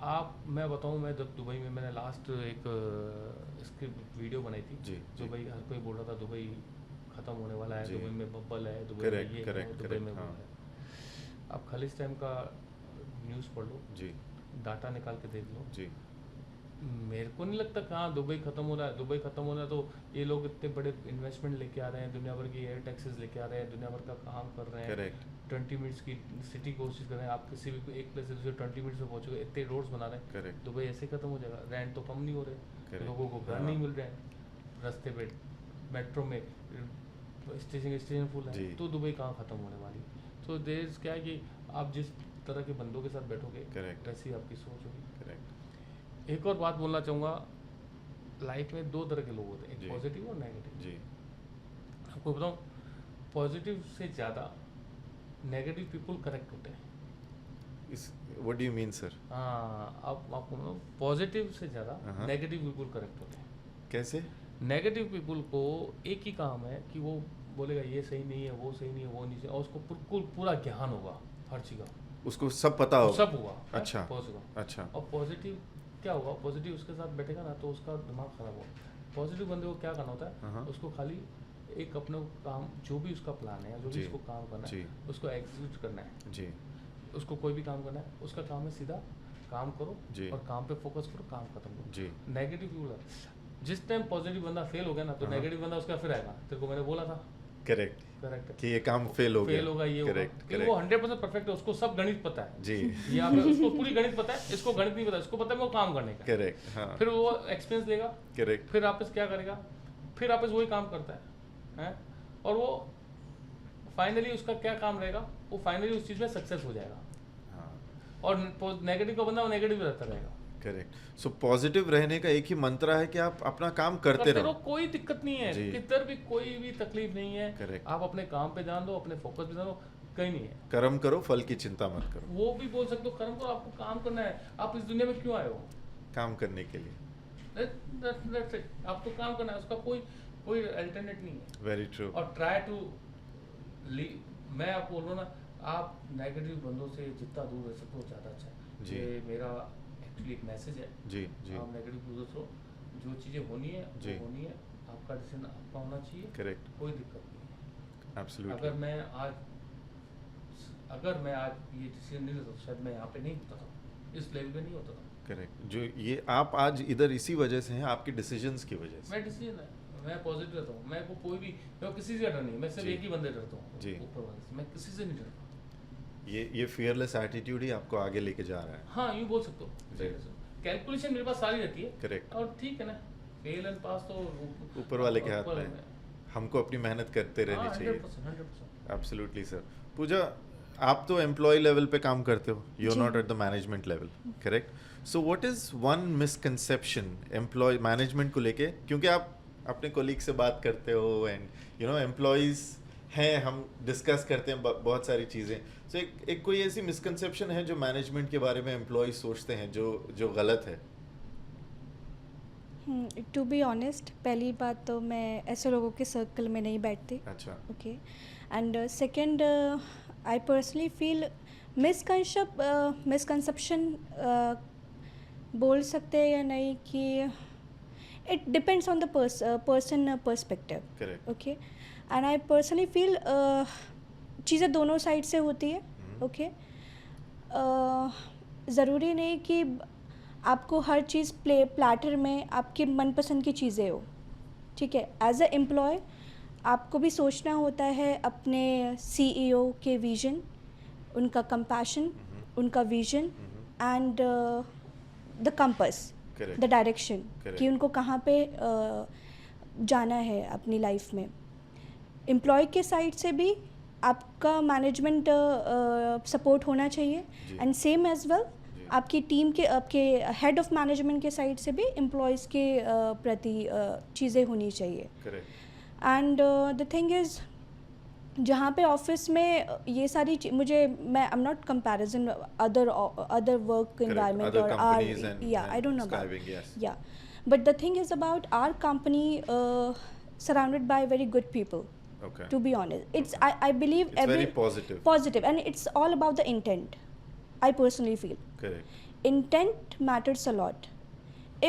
Speaker 2: आप, मैं बताऊँ, मैं जब दुबई में, मैंने लास्ट एक इसकी वीडियो बनाई थी,
Speaker 1: जी जी।
Speaker 2: दुबई, हर कोई बोल रहा था दुबई ख़त्म होने वाला है,
Speaker 1: जी।
Speaker 2: दुबई में बब्बल है, दुबई
Speaker 1: Correct,
Speaker 2: में ये
Speaker 1: correct,
Speaker 2: है, दुबई
Speaker 1: correct,
Speaker 2: में वो
Speaker 1: हाँ।
Speaker 2: है। आप खालिश टाइम का न्यूज़ पढ़ लो,
Speaker 1: जी
Speaker 2: डाटा निकाल के देख लो,
Speaker 1: जी
Speaker 2: मेरे को नहीं लगता कि हाँ दुबई ख़त्म हो रहा है, दुबई ख़त्म हो रहा है तो ये लोग इतने बड़े इन्वेस्टमेंट लेके आ रहे हैं, दुनिया भर की एयर टैक्सेस लेके आ रहे हैं, दुनिया भर का काम कर रहे हैं,
Speaker 1: करेक्ट।
Speaker 2: 20 मिनट्स की सिटी कोशिश कर रहे हैं, आप किसी भी एक प्लेस से दूसरे 20 मिनट्स में पहुँचोगे, इतने रोड्स बना रहे हैं,
Speaker 1: करेक्ट।
Speaker 2: दुबई ऐसे ख़त्म हो जाएगा। रेंट तो कम नहीं हो रहे,
Speaker 1: Correct.
Speaker 2: लोगों को घर
Speaker 1: हाँ।
Speaker 2: नहीं मिल रहे हैं, रास्ते पे मेट्रो में स्टेशन फुल
Speaker 1: जी।
Speaker 2: है, तो दुबई कहाँ ख़त्म होने वाली। तो देश क्या है कि आप जिस तरह के बंदों के साथ बैठोगे
Speaker 1: Correct.
Speaker 2: वैसी आपकी सोच होगी।
Speaker 1: करेक्ट
Speaker 2: एक और बात बोलना चाहूँगा, लाइफ में दो तरह के लोग होते हैं,
Speaker 1: जी।
Speaker 2: एक पॉजिटिव और नेगेटिव।
Speaker 1: जी
Speaker 2: आपको बताऊँ, पॉजिटिव से ज़्यादा नेगेटिव पीपल करेक्ट होते हैं।
Speaker 1: इस what do you mean sir?
Speaker 2: हाँ, अब आपको बताऊँ, पॉजिटिव से ज़्यादा
Speaker 1: हाँ।
Speaker 2: नेगेटिव पीपल करेक्ट होते हैं।
Speaker 1: कैसे?
Speaker 2: नेगेटिव पीपल को एक ही काम है कि वो बोलेगा ये सही नहीं है, वो सही नहीं है, वो नहीं सही, और उसको बिल्कुल पूरा ज्ञान होगा हर चीज़ का,
Speaker 1: उसको सब पता हो?
Speaker 2: सब होगा।
Speaker 1: अच्छा।
Speaker 2: पॉजिटिव।
Speaker 1: अच्छा
Speaker 2: और पॉजिटिव क्या होगा, पॉजिटिव उसके साथ बैठेगा ना तो उसका दिमाग खराब होगा। पॉजिटिव बंदे को क्या करना होता
Speaker 1: हाँ।
Speaker 2: है, उसको खाली एक अपने काम, जो भी उसका प्लान है, जो भी
Speaker 1: जी।
Speaker 2: उसको काम करना
Speaker 1: जी।
Speaker 2: है, उसको एग्जीक्यूट करना है।
Speaker 1: जी
Speaker 2: उसको कोई भी काम करना है, उसका काम है सीधा काम करो
Speaker 1: जी।
Speaker 2: और काम पे फोकस करो, काम खत्म करो।
Speaker 1: जी
Speaker 2: नेगेटिव पीपल, जिस टाइम पॉजिटिव बंदा फेल हो गया ना तो
Speaker 1: हाँ।
Speaker 2: नेगेटिव बंदा उसका फिर आएगा, तेरे को मैंने बोला था।
Speaker 1: करेक्ट
Speaker 2: करेक्ट
Speaker 1: कि ये काम फेल हो गया।
Speaker 2: फेल होगा, ये होगा,
Speaker 1: करेक्ट
Speaker 2: क्योंकि वो 100% परफेक्ट है, उसको सब गणित पता है।
Speaker 1: जी
Speaker 2: यहाँ पे उसको पूरी गणित पता है, इसको गणित नहीं पता, इसको पता है वो काम करने का।
Speaker 1: करेक्ट हाँ
Speaker 2: फिर वो एक्सपीरियंस देगा,
Speaker 1: करेक्ट
Speaker 2: फिर वापस क्या करेगा, फिर वापस वही काम करता है, और वो फाइनली उसका क्या काम रहेगा, वो फाइनली उस चीज़ में सक्सेस हो जाएगा।
Speaker 1: हाँ
Speaker 2: और नेगेटिव का बंदा वो नेगेटिव रहता रहेगा।
Speaker 1: करेक्ट। सो पॉजिटिव रहने का एक ही मंत्र है कि आप अपना काम करते रहो।
Speaker 2: कोई दिक्कत नहीं है,
Speaker 1: जी।
Speaker 2: किधर भी कोई भी तकलीफ नहीं है।
Speaker 1: Correct.
Speaker 2: आप अपने काम पे ध्यान दो, अपने फोकस पे ध्यान दो, कहीं नहीं है।
Speaker 1: कर्म करो, फल की चिंता मत करो।
Speaker 2: वो भी बोल सकते हो, कर्म को आपको काम करना है। आप इस दुनिया में क्यों आए हो?
Speaker 1: काम करने के लिए।
Speaker 2: That's it. आपको काम करना है, उसका कोई अल्टरनेट नहीं है।
Speaker 1: Very true.
Speaker 2: और ट्राई टू मैं आपको बोल रहा हूँ ना, आप नेगेटिव बंदों से जितना दूर रह सकते हो ज़्यादा अच्छा है।
Speaker 1: जी।
Speaker 2: ये मेरा एक्चुअली एक मैसेज है।
Speaker 1: जी जी
Speaker 2: आप नेगेटिव बंदों से जो चीज़ें होनी है
Speaker 1: जी।
Speaker 2: वो होनी है, आपका डिसीजन आपका होना चाहिए।
Speaker 1: करेक्ट
Speaker 2: कोई दिक्कत नहीं है।
Speaker 1: एब्सोल्युटली।
Speaker 2: अगर मैं आज ये डिसीजन नहीं लेता तो शायद मैं यहाँ पे नहीं होता था, इस लेवल पे नहीं होता था।
Speaker 1: करेक्ट। जो ये आप आज इधर इसी वजह से हैं, आपके डिसीजंस की वजह से।
Speaker 2: मैं डिसीजन है, मैं पॉजिटिव रहता हूँ। मैं को कोई भी, मैं किसी से डर नहीं, मैं सिर्फ
Speaker 1: जी।
Speaker 2: एक ही बंदे डरता हूँ,
Speaker 1: जी।
Speaker 2: ऊपर वाले से। मैं किसी से नहीं डरता।
Speaker 1: ये फियरलेस एटीट्यूड ही आपको आगे लेके जा रहा है।
Speaker 2: हाँ, यूँ बोल सकते
Speaker 1: जी।
Speaker 2: हो। कैलकुलेशन मेरे पास सारी रहती है।
Speaker 1: करेक्ट।
Speaker 2: और ठीक है ना, फेल एंड पास तो
Speaker 1: ऊपर वाले के हाथ
Speaker 2: ऊपर
Speaker 1: में है। हमको अपनी मेहनत करते रहनी
Speaker 2: हाँ,
Speaker 1: चाहिए।
Speaker 2: 100%।
Speaker 1: Absolutely sir. पूजा, आप तो एम्प्लॉय लेवल पे काम करते हो, यू आर
Speaker 3: जी।
Speaker 1: Not at the management level, correct? So what is one misconception employ management को लेके, क्योंकि आप अपने कोलीग से बात करते हो एंड एम्प्लॉयज हैं, हम डिस्कस करते हैं बहुत सारी चीज़ें। सो एक कोई ऐसी मिसकंसेप्शन है जो मैनेजमेंट के बारे में एम्प्लॉयज सोचते हैं जो गलत है?
Speaker 3: टू बी ऑनेस्ट, पहली बात तो मैं ऐसे लोगों के सर्कल में नहीं बैठती।
Speaker 1: अच्छा।
Speaker 3: Okay, and second, I personally feel misconception बोल सकते हैं या नहीं कि it depends on the person perspective.
Speaker 1: Correct.
Speaker 3: Okay, and I personally feel चीज़ें दोनों साइड से होती है। ओके, ज़रूरी नहीं कि आपको हर चीज़ प्लेटर में आपकी मनपसंद की चीज़ें हो। ठीक है, एज अ एम्प्लॉय आपको भी सोचना होता है अपने CEO के विजन, उनका कंपैशन, उनका vision and the compass,
Speaker 1: Correct.
Speaker 3: The direction,
Speaker 1: Correct.
Speaker 3: कि उनको कहाँ पे जाना है अपनी लाइफ में। एम्प्लॉय के साइड से भी आपका मैनेजमेंट सपोर्ट होना चाहिए,
Speaker 1: जी।
Speaker 3: एंड सेम एज वेल
Speaker 1: जी।
Speaker 3: आपकी टीम के, आपके हेड ऑफ मैनेजमेंट के साइड से भी एम्प्लॉयज़ के प्रति चीज़ें होनी चाहिए।
Speaker 1: Correct.
Speaker 3: And the thing is, जहाँ पे ऑफिस में ये सारी मैं I am not comparison other work environment और आर, या आई डोंट नो अबाउट, या but the thing is about our company surrounded by very good people.
Speaker 1: Okay.
Speaker 3: To be honest, I believe
Speaker 1: It's very positive.
Speaker 3: and it's all about the intent. I personally feel
Speaker 1: Correct.
Speaker 3: intent matters a lot.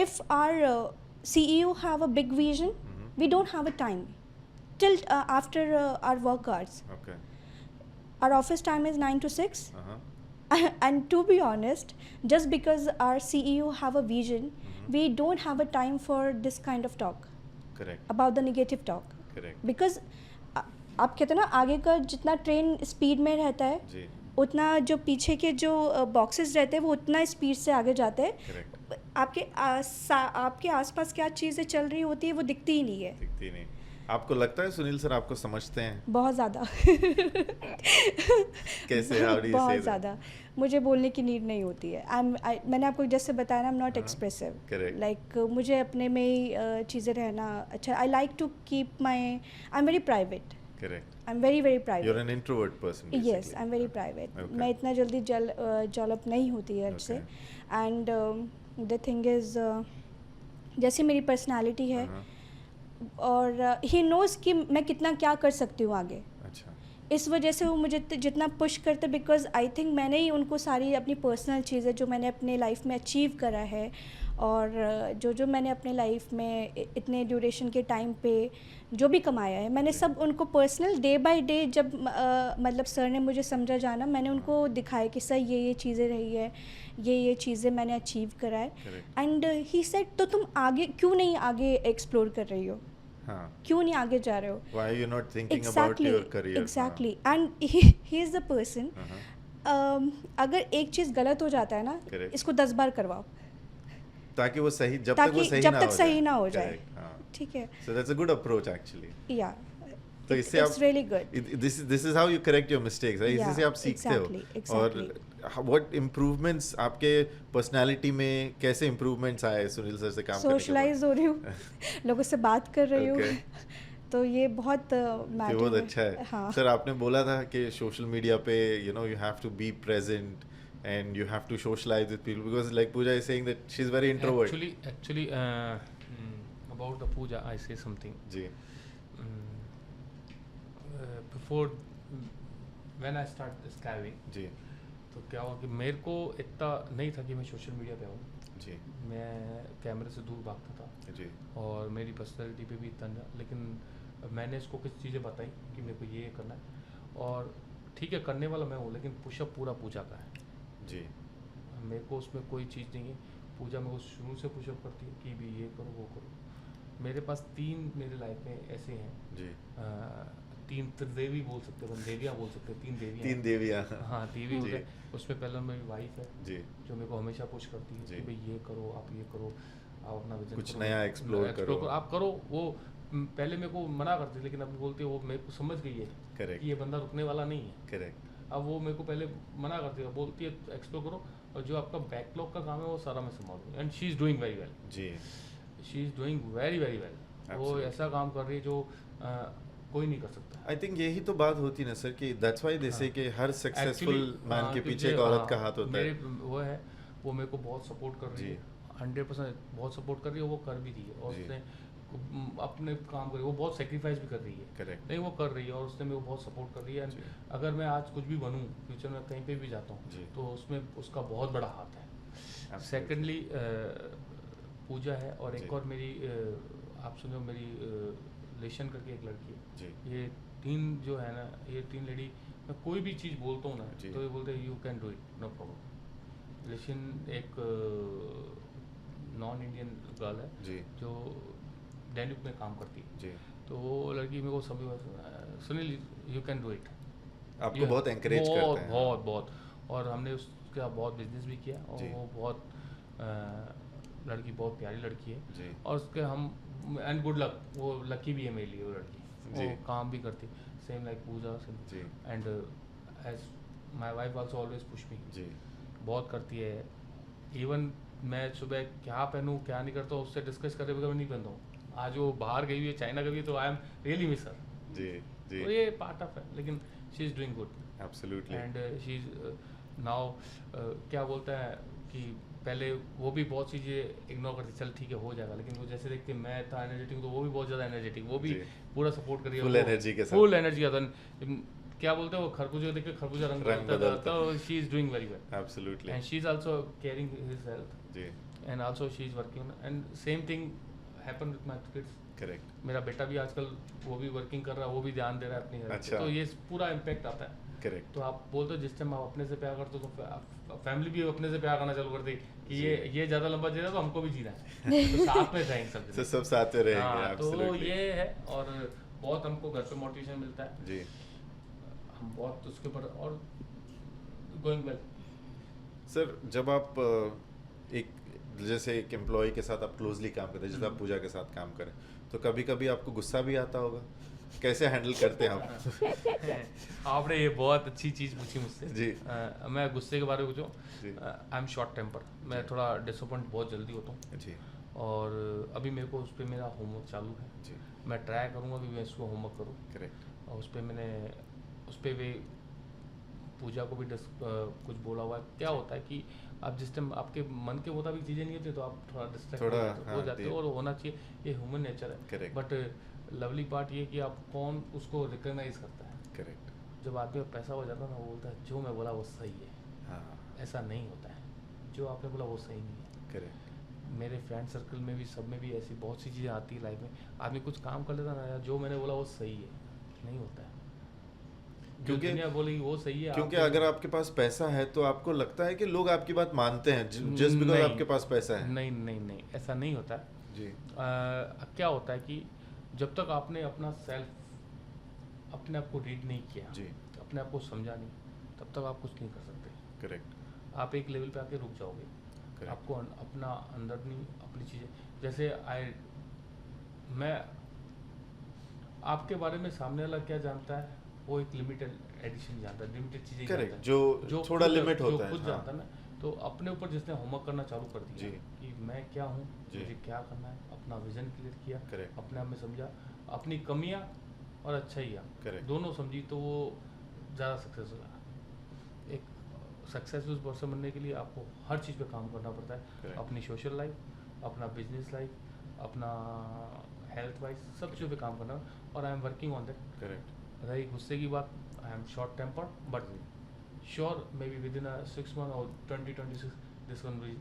Speaker 3: If our CEO have a big vision, we don't have a time till after our work hours.
Speaker 1: Okay.
Speaker 3: Our office time is 9 to 6.
Speaker 1: Uh-huh.
Speaker 3: And to be honest, just because our CEO have a vision, we don't have a time for this kind of talk.
Speaker 1: Correct.
Speaker 3: About the negative talk.
Speaker 1: Correct.
Speaker 3: Because आप कहते हैं ना, आगे का जितना train speed में रहता है,
Speaker 1: जी।
Speaker 3: उतना जो पीछे के जो बॉक्सेस रहते हैं वो उतना स्पीड से आगे जाते हैं।
Speaker 1: Correct.
Speaker 3: आपके आसपास क्या चीज़ें चल रही होती है वो दिखती ही नहीं है।
Speaker 1: दिखती नहीं। आपको लगता है सुनील सर आपको समझते हैं?
Speaker 3: बहुत ज़्यादा
Speaker 1: कैसे? How do you say
Speaker 3: बहुत
Speaker 1: that?
Speaker 3: ज़्यादा मुझे बोलने की नीड नहीं होती है। मैंने आपको जैसे बताया ना, आई एम नॉट
Speaker 1: हाँ,
Speaker 3: एक्सप्रेसिव।
Speaker 1: correct.
Speaker 3: लाइक मुझे अपने में ही चीज़ें रहना अच्छा। I like to keep my, I am very private.
Speaker 1: Correct.
Speaker 3: I am very very private.
Speaker 1: You're an introvert person basically.
Speaker 3: Yes, I am very private.
Speaker 1: Okay.
Speaker 3: मैं इतना जल्दी जॉलअप नहीं होती है से। एंड द थिंग इज़ जैसे मेरी पर्सनालिटी है,
Speaker 1: हाँ,
Speaker 3: और ही नोज़ कि मैं कितना क्या कर सकती हूँ आगे।
Speaker 1: अच्छा,
Speaker 3: इस वजह से वो मुझे जितना पुश करते, बिकॉज आई थिंक मैंने ही उनको सारी अपनी पर्सनल चीज़ें जो मैंने अपने लाइफ में अचीव करा है, और जो मैंने अपने लाइफ में इतने ड्यूरेशन के टाइम पे जो भी कमाया है, मैंने सब उनको पर्सनल डे बाय डे, जब मतलब सर ने मुझे समझा जाना, मैंने उनको दिखाया कि सर ये चीज़ें रही है, ये चीज़ें मैंने अचीव करा है।
Speaker 1: correct.
Speaker 3: एंड ही सेड तो तुम आगे क्यों नहीं आगे एक्सप्लोर कर रही हो,
Speaker 1: हाँ.
Speaker 3: क्यों नहीं आगे जा रहे हो?
Speaker 1: Why are you not thinking about your career?
Speaker 3: Exactly. And he is the person.
Speaker 1: हाँ.
Speaker 3: अगर एक चीज़ गलत हो जाता है ना,
Speaker 1: Correct.
Speaker 3: इसको 10 बार करवाओ,
Speaker 1: ताकि वो सही, जब तक वो सही
Speaker 3: जब
Speaker 1: ना
Speaker 3: तक
Speaker 1: हो
Speaker 3: सही
Speaker 1: जाए.
Speaker 3: ना हो जाए।
Speaker 1: Correct. हाँ.
Speaker 3: ठीक है?
Speaker 1: So that's a good approach actually.
Speaker 3: या
Speaker 1: तो इससे
Speaker 3: it's really good.
Speaker 1: this is how you correct your mistakes, right?
Speaker 3: Yeah,
Speaker 1: इसी से आप सीखते
Speaker 3: exactly,
Speaker 1: हो. और what improvements आपके personality में कैसे improvements आए सुनील सर से काम करने के बाद?
Speaker 3: सोशलाइज हो रही हूँ, लोगों से बात कर रही हूँ,
Speaker 1: Okay.
Speaker 3: तो ये बहुत
Speaker 1: ये
Speaker 3: मैटर
Speaker 1: बहुत अच्छा है.
Speaker 3: हाँ।
Speaker 1: सर आपने बोला था कि सोशल मीडिया पे you know you have to be present and you have to socialize with people, because like Pooja is saying that she's very introvert.
Speaker 2: Actually, about the Pooja, I say something.
Speaker 1: जी.
Speaker 2: Before when I start skydiving,
Speaker 1: जी.
Speaker 2: तो क्या हुआ कि मेरे को इतना नहीं था कि मैं सोशल मीडिया पे आऊँ।
Speaker 1: जी.
Speaker 2: मैं कैमरे से दूर भागता था
Speaker 1: जी.
Speaker 2: और मेरी पर्सनैलिटी पे भी इतना नहीं, लेकिन मैंने इसको कुछ चीज़ें बताई कि मेरे को ये करना है, और ठीक है करने वाला मैं हूँ, लेकिन पुशअप पूरा पूजा का है।
Speaker 1: जी.
Speaker 2: मेरे को उसमें कोई चीज़ नहीं है। पूजा मेरे को शुरू से पुशअप करती है कि भी ये करो वो करो। मेरे पास 3 मेरे लाइफ में ऐसे हैं,
Speaker 1: जी.
Speaker 2: 3 त्रिदेवी बोल सकते हैं, देवियाँ बोल सकते हैं, 3 देवियाँ।
Speaker 1: 3 देवियाँ.
Speaker 2: हाँ, देवी होते
Speaker 1: जी.
Speaker 2: हैं। उसमें पहले मेरी वाइफ है
Speaker 1: जी.
Speaker 2: जो मेरे को हमेशा पुश करती है
Speaker 1: जी.
Speaker 2: कि भाई ये करो, आप ये करो, आप अपना विजन
Speaker 1: कुछ
Speaker 2: करो,
Speaker 1: नया explore करो।
Speaker 2: आप करो। वो पहले मेरे को मना करती थी, लेकिन अभी बोलती है वो मेरे को समझ गई है
Speaker 1: Correct.
Speaker 2: कि ये बंदा रुकने वाला नहीं है।
Speaker 1: Correct.
Speaker 2: अब वो मेरे को पहले मना करती है, बोलती है एक्सप्लोर करो, और जो आपका बैकलॉग का काम है वो सारा मैं संभालूँ। And she is doing very well.
Speaker 1: जी.
Speaker 2: She is doing very very well. वो
Speaker 1: Absolutely.
Speaker 2: ऐसा काम कर रही है जो कोई नहीं कर सकता।
Speaker 1: आई थिंक यही तो बात होती है ना सर, कि दैट्स व्हाई दे से कि हर सक्सेसफुल मैन के पीछे एक औरत का हाथ होता है.
Speaker 2: वो है, वो मेरे को बहुत सपोर्ट कर रही
Speaker 1: जी.
Speaker 2: है, 100% बहुत सपोर्ट कर रही है। वो कर भी रही है, और
Speaker 1: जी.
Speaker 2: उसने अपने काम कर रही है, वो बहुत सेक्रीफाइस भी कर रही है।
Speaker 1: करेक्ट.
Speaker 2: नहीं, वो कर रही है, और उसने मेरे को बहुत सपोर्ट कर रही है।
Speaker 1: जी.
Speaker 2: अगर मैं आज कुछ भी बनूँ फ्यूचर में, कहीं पे भी जाता
Speaker 1: जी.
Speaker 2: हूँ, तो उसमें उसका बहुत बड़ा हाथ है।
Speaker 1: Absolutely.
Speaker 2: सेकेंडली पूजा है, और
Speaker 1: जी.
Speaker 2: एक और मेरी आप सुनो, मेरी लेशन करके एक लड़की है।
Speaker 1: जी.
Speaker 2: ये 3 जो है ना, ये 3 लेडी, मैं कोई भी चीज़ बोलता हूँ ना,
Speaker 1: जी.
Speaker 2: तो ये बोलते हैं you can do it, no problem. लेकिन एक नॉन इंडियन गर्ल है
Speaker 1: जी.
Speaker 2: जो डेन्यूब में काम करती है,
Speaker 1: जी.
Speaker 2: तो वो लड़की मेरे को सभी Sunil you can do it.
Speaker 1: आपको बहुत एनकरेज करते हैं.
Speaker 2: बहुत बहुत। और हमने उसका बहुत बिजनेस भी किया, और
Speaker 1: जी.
Speaker 2: वो बहुत लड़की बहुत प्यारी लड़की है।
Speaker 1: जी.
Speaker 2: और उसके हम एंड गुड लक, वो लकी भी है मेरे लिए वो लड़की।
Speaker 1: जी.
Speaker 2: वो काम भी करती, सेम लाइक पूजा।
Speaker 1: जी.
Speaker 2: And as my wife also always push me.
Speaker 1: जी.
Speaker 2: बहुत करती है। इवन मैं सुबह क्या पहनूं क्या नहीं करता हूँ, उससे डिस्कस करके बगैर नहीं पहनता हूँ। आज वो बाहर गई हुई है, चाइना गई हुई है, तो I am really miss her.
Speaker 1: जी. जी.
Speaker 2: तो ये पार्ट ऑफ है, लेकिन she is doing good.
Speaker 1: Absolutely.
Speaker 2: And she is now क्या बोलता है कि पहले वो भी बहुत चीज़ें इग्नोर करती, चल ठीक है हो जाएगा, लेकिन वो जैसे देखते मैं था एनर्जेटिक, तो वो भी बहुत ज़्यादा एनर्जेटिक, वो भी
Speaker 1: जी.
Speaker 2: पूरा सपोर्ट करिए,
Speaker 1: Full energy के साथ.
Speaker 2: फुल एनर्जी आता है। क्या बोलते हैं वो, खरबूजे देख के खरबूजा रंग बदलता
Speaker 1: बदलता
Speaker 2: था। तो she is doing very well,
Speaker 1: absolutely.
Speaker 2: And she is also caring his health,
Speaker 1: जी.
Speaker 2: And also she is working. And same thing happen with my kids.
Speaker 1: Correct.
Speaker 2: मेरा बेटा भी आजकल वो भी वर्किंग कर रहा है, वो भी ध्यान दे रहा है अपनी हेल्थ
Speaker 1: अच्छा.
Speaker 2: पे, तो ये पूरा इम्पैक्ट आता है।
Speaker 1: करेक्ट.
Speaker 2: तो आप बोलते हो जिस टाइम आप अपने से प्यार करते हो, तो फैमिली भी अपने से प्यार करना चालू कर दी कि ये ज़्यादा लंबा जी रहा है, तो हमको भी जीना है, तो साथ में रहेंगे सब
Speaker 1: तो
Speaker 2: जने।
Speaker 1: सब साथ में रहेंगे.
Speaker 2: हाँ, तो
Speaker 1: एब्सोल्युटली.
Speaker 2: ये है, और बहुत हमको घर पे मोटिवेशन मिलता है।
Speaker 1: जी.
Speaker 2: हम बहुत उसके ऊपर, और गोइंग वेल।
Speaker 1: सर जब आप एक जैसे एक एम्प्लॉय के साथ आप क्लोजली काम करते हैं, जैसे आप पूजा के साथ काम करें, तो कभी कभी आपको गुस्सा भी आता होगा, कैसे हैंडल करते हैं आप?
Speaker 2: आपने ये बहुत अच्छी चीज़ पूछी मुझसे
Speaker 1: जी।
Speaker 2: मैं गुस्से के बारे में
Speaker 1: जी।
Speaker 2: पूछूं, आई एम शॉर्ट टेम्पर, मैं थोड़ा डिसअपॉइंट बहुत जल्दी होता हूँ,
Speaker 1: जी
Speaker 2: और अभी मेरे को उस पर मेरा होमवर्क चालू है,
Speaker 1: जी
Speaker 2: मैं ट्राई करूँगा कि मैं इसको होमवर्क करूँ,
Speaker 1: करेक्ट
Speaker 2: और उस पर भी पूजा को भी कुछ बोला हुआ है। क्या होता है कि आप जिस टाइम आपके मन के मुताबिक चीज़ें नहीं होती तो आप थोड़ा डिस्ट्रैक्ट हो
Speaker 1: हाँ,
Speaker 2: जाते हो, और होना चाहिए, ये ह्यूमन नेचर है।
Speaker 1: Correct.
Speaker 2: बट लवली पार्ट ये कि आप कौन उसको रिकग्नाइज करता है।
Speaker 1: करेक्ट
Speaker 2: जब आदमी का पैसा हो जाता है ना, वो बोलता है जो मैं बोला वो सही है।
Speaker 1: हाँ
Speaker 2: ऐसा नहीं होता है, जो आपने बोला वो सही नहीं है।
Speaker 1: करेक्ट
Speaker 2: मेरे फ्रेंड सर्कल में भी, सब में भी ऐसी बहुत सी चीज़ें आती है लाइफ में, आदमी कुछ काम कर लेता ना यार, जो मैंने बोला वो सही है, नहीं होता है।
Speaker 1: क्योंकि
Speaker 2: दुनिया बोलेगी वो सही है,
Speaker 1: क्योंकि अगर आपके पास पैसा है तो आपको लगता है कि लोग आपकी बात मानते हैं जस्ट बिकॉज
Speaker 2: नहीं,
Speaker 1: आपके पास पैसा है।
Speaker 2: नहीं नहीं नहीं, ऐसा नहीं होता है।
Speaker 1: जी
Speaker 2: क्या होता है कि जब तक आपने अपना सेल्फ, अपने आप को रीड नहीं किया,
Speaker 1: जी
Speaker 2: अपने आप को समझा नहीं, तब तक आप कुछ नहीं कर सकते।
Speaker 1: करेक्ट
Speaker 2: आप एक लेवल पे आके रुक जाओगे।
Speaker 1: Correct.
Speaker 2: आपको अपना अंदर नहीं, अपनी चीज़ें, जैसे मैं आपके बारे में सामने वाला क्या जानता है, वो एक लिमिटेड एडिशन जानता है, लिमिटेड चीज़ें
Speaker 1: करेक्ट,
Speaker 2: जानता है,
Speaker 1: जो थोड़ा लिमिट
Speaker 2: जो
Speaker 1: होता है।
Speaker 2: खुद
Speaker 1: हाँ।
Speaker 2: जानता है ना। तो अपने ऊपर जिसने होमवर्क करना चालू कर दिया
Speaker 1: जी।
Speaker 2: कि मैं क्या हूँ,
Speaker 1: जी।
Speaker 2: मुझे क्या करना है, अपना विजन क्लियर किया,
Speaker 1: Correct.
Speaker 2: अपने आप में समझा, अपनी कमियाँ और अच्छाइयाँ
Speaker 1: Correct.
Speaker 2: दोनों समझी, तो वो ज़्यादा सक्सेस होगा। एक सक्सेसफुल पर्सन बनने के लिए आपको हर चीज़ पे काम करना पड़ता है।
Speaker 1: Correct.
Speaker 2: अपनी सोशल लाइफ, अपना बिजनेस लाइफ, अपना हेल्थ वाइज, सब चीज़ों पे काम करना, और I am working on that.
Speaker 1: Correct
Speaker 2: रही गुस्से की बात, I am short temper, but sure may be within 6 months और 2026 this one will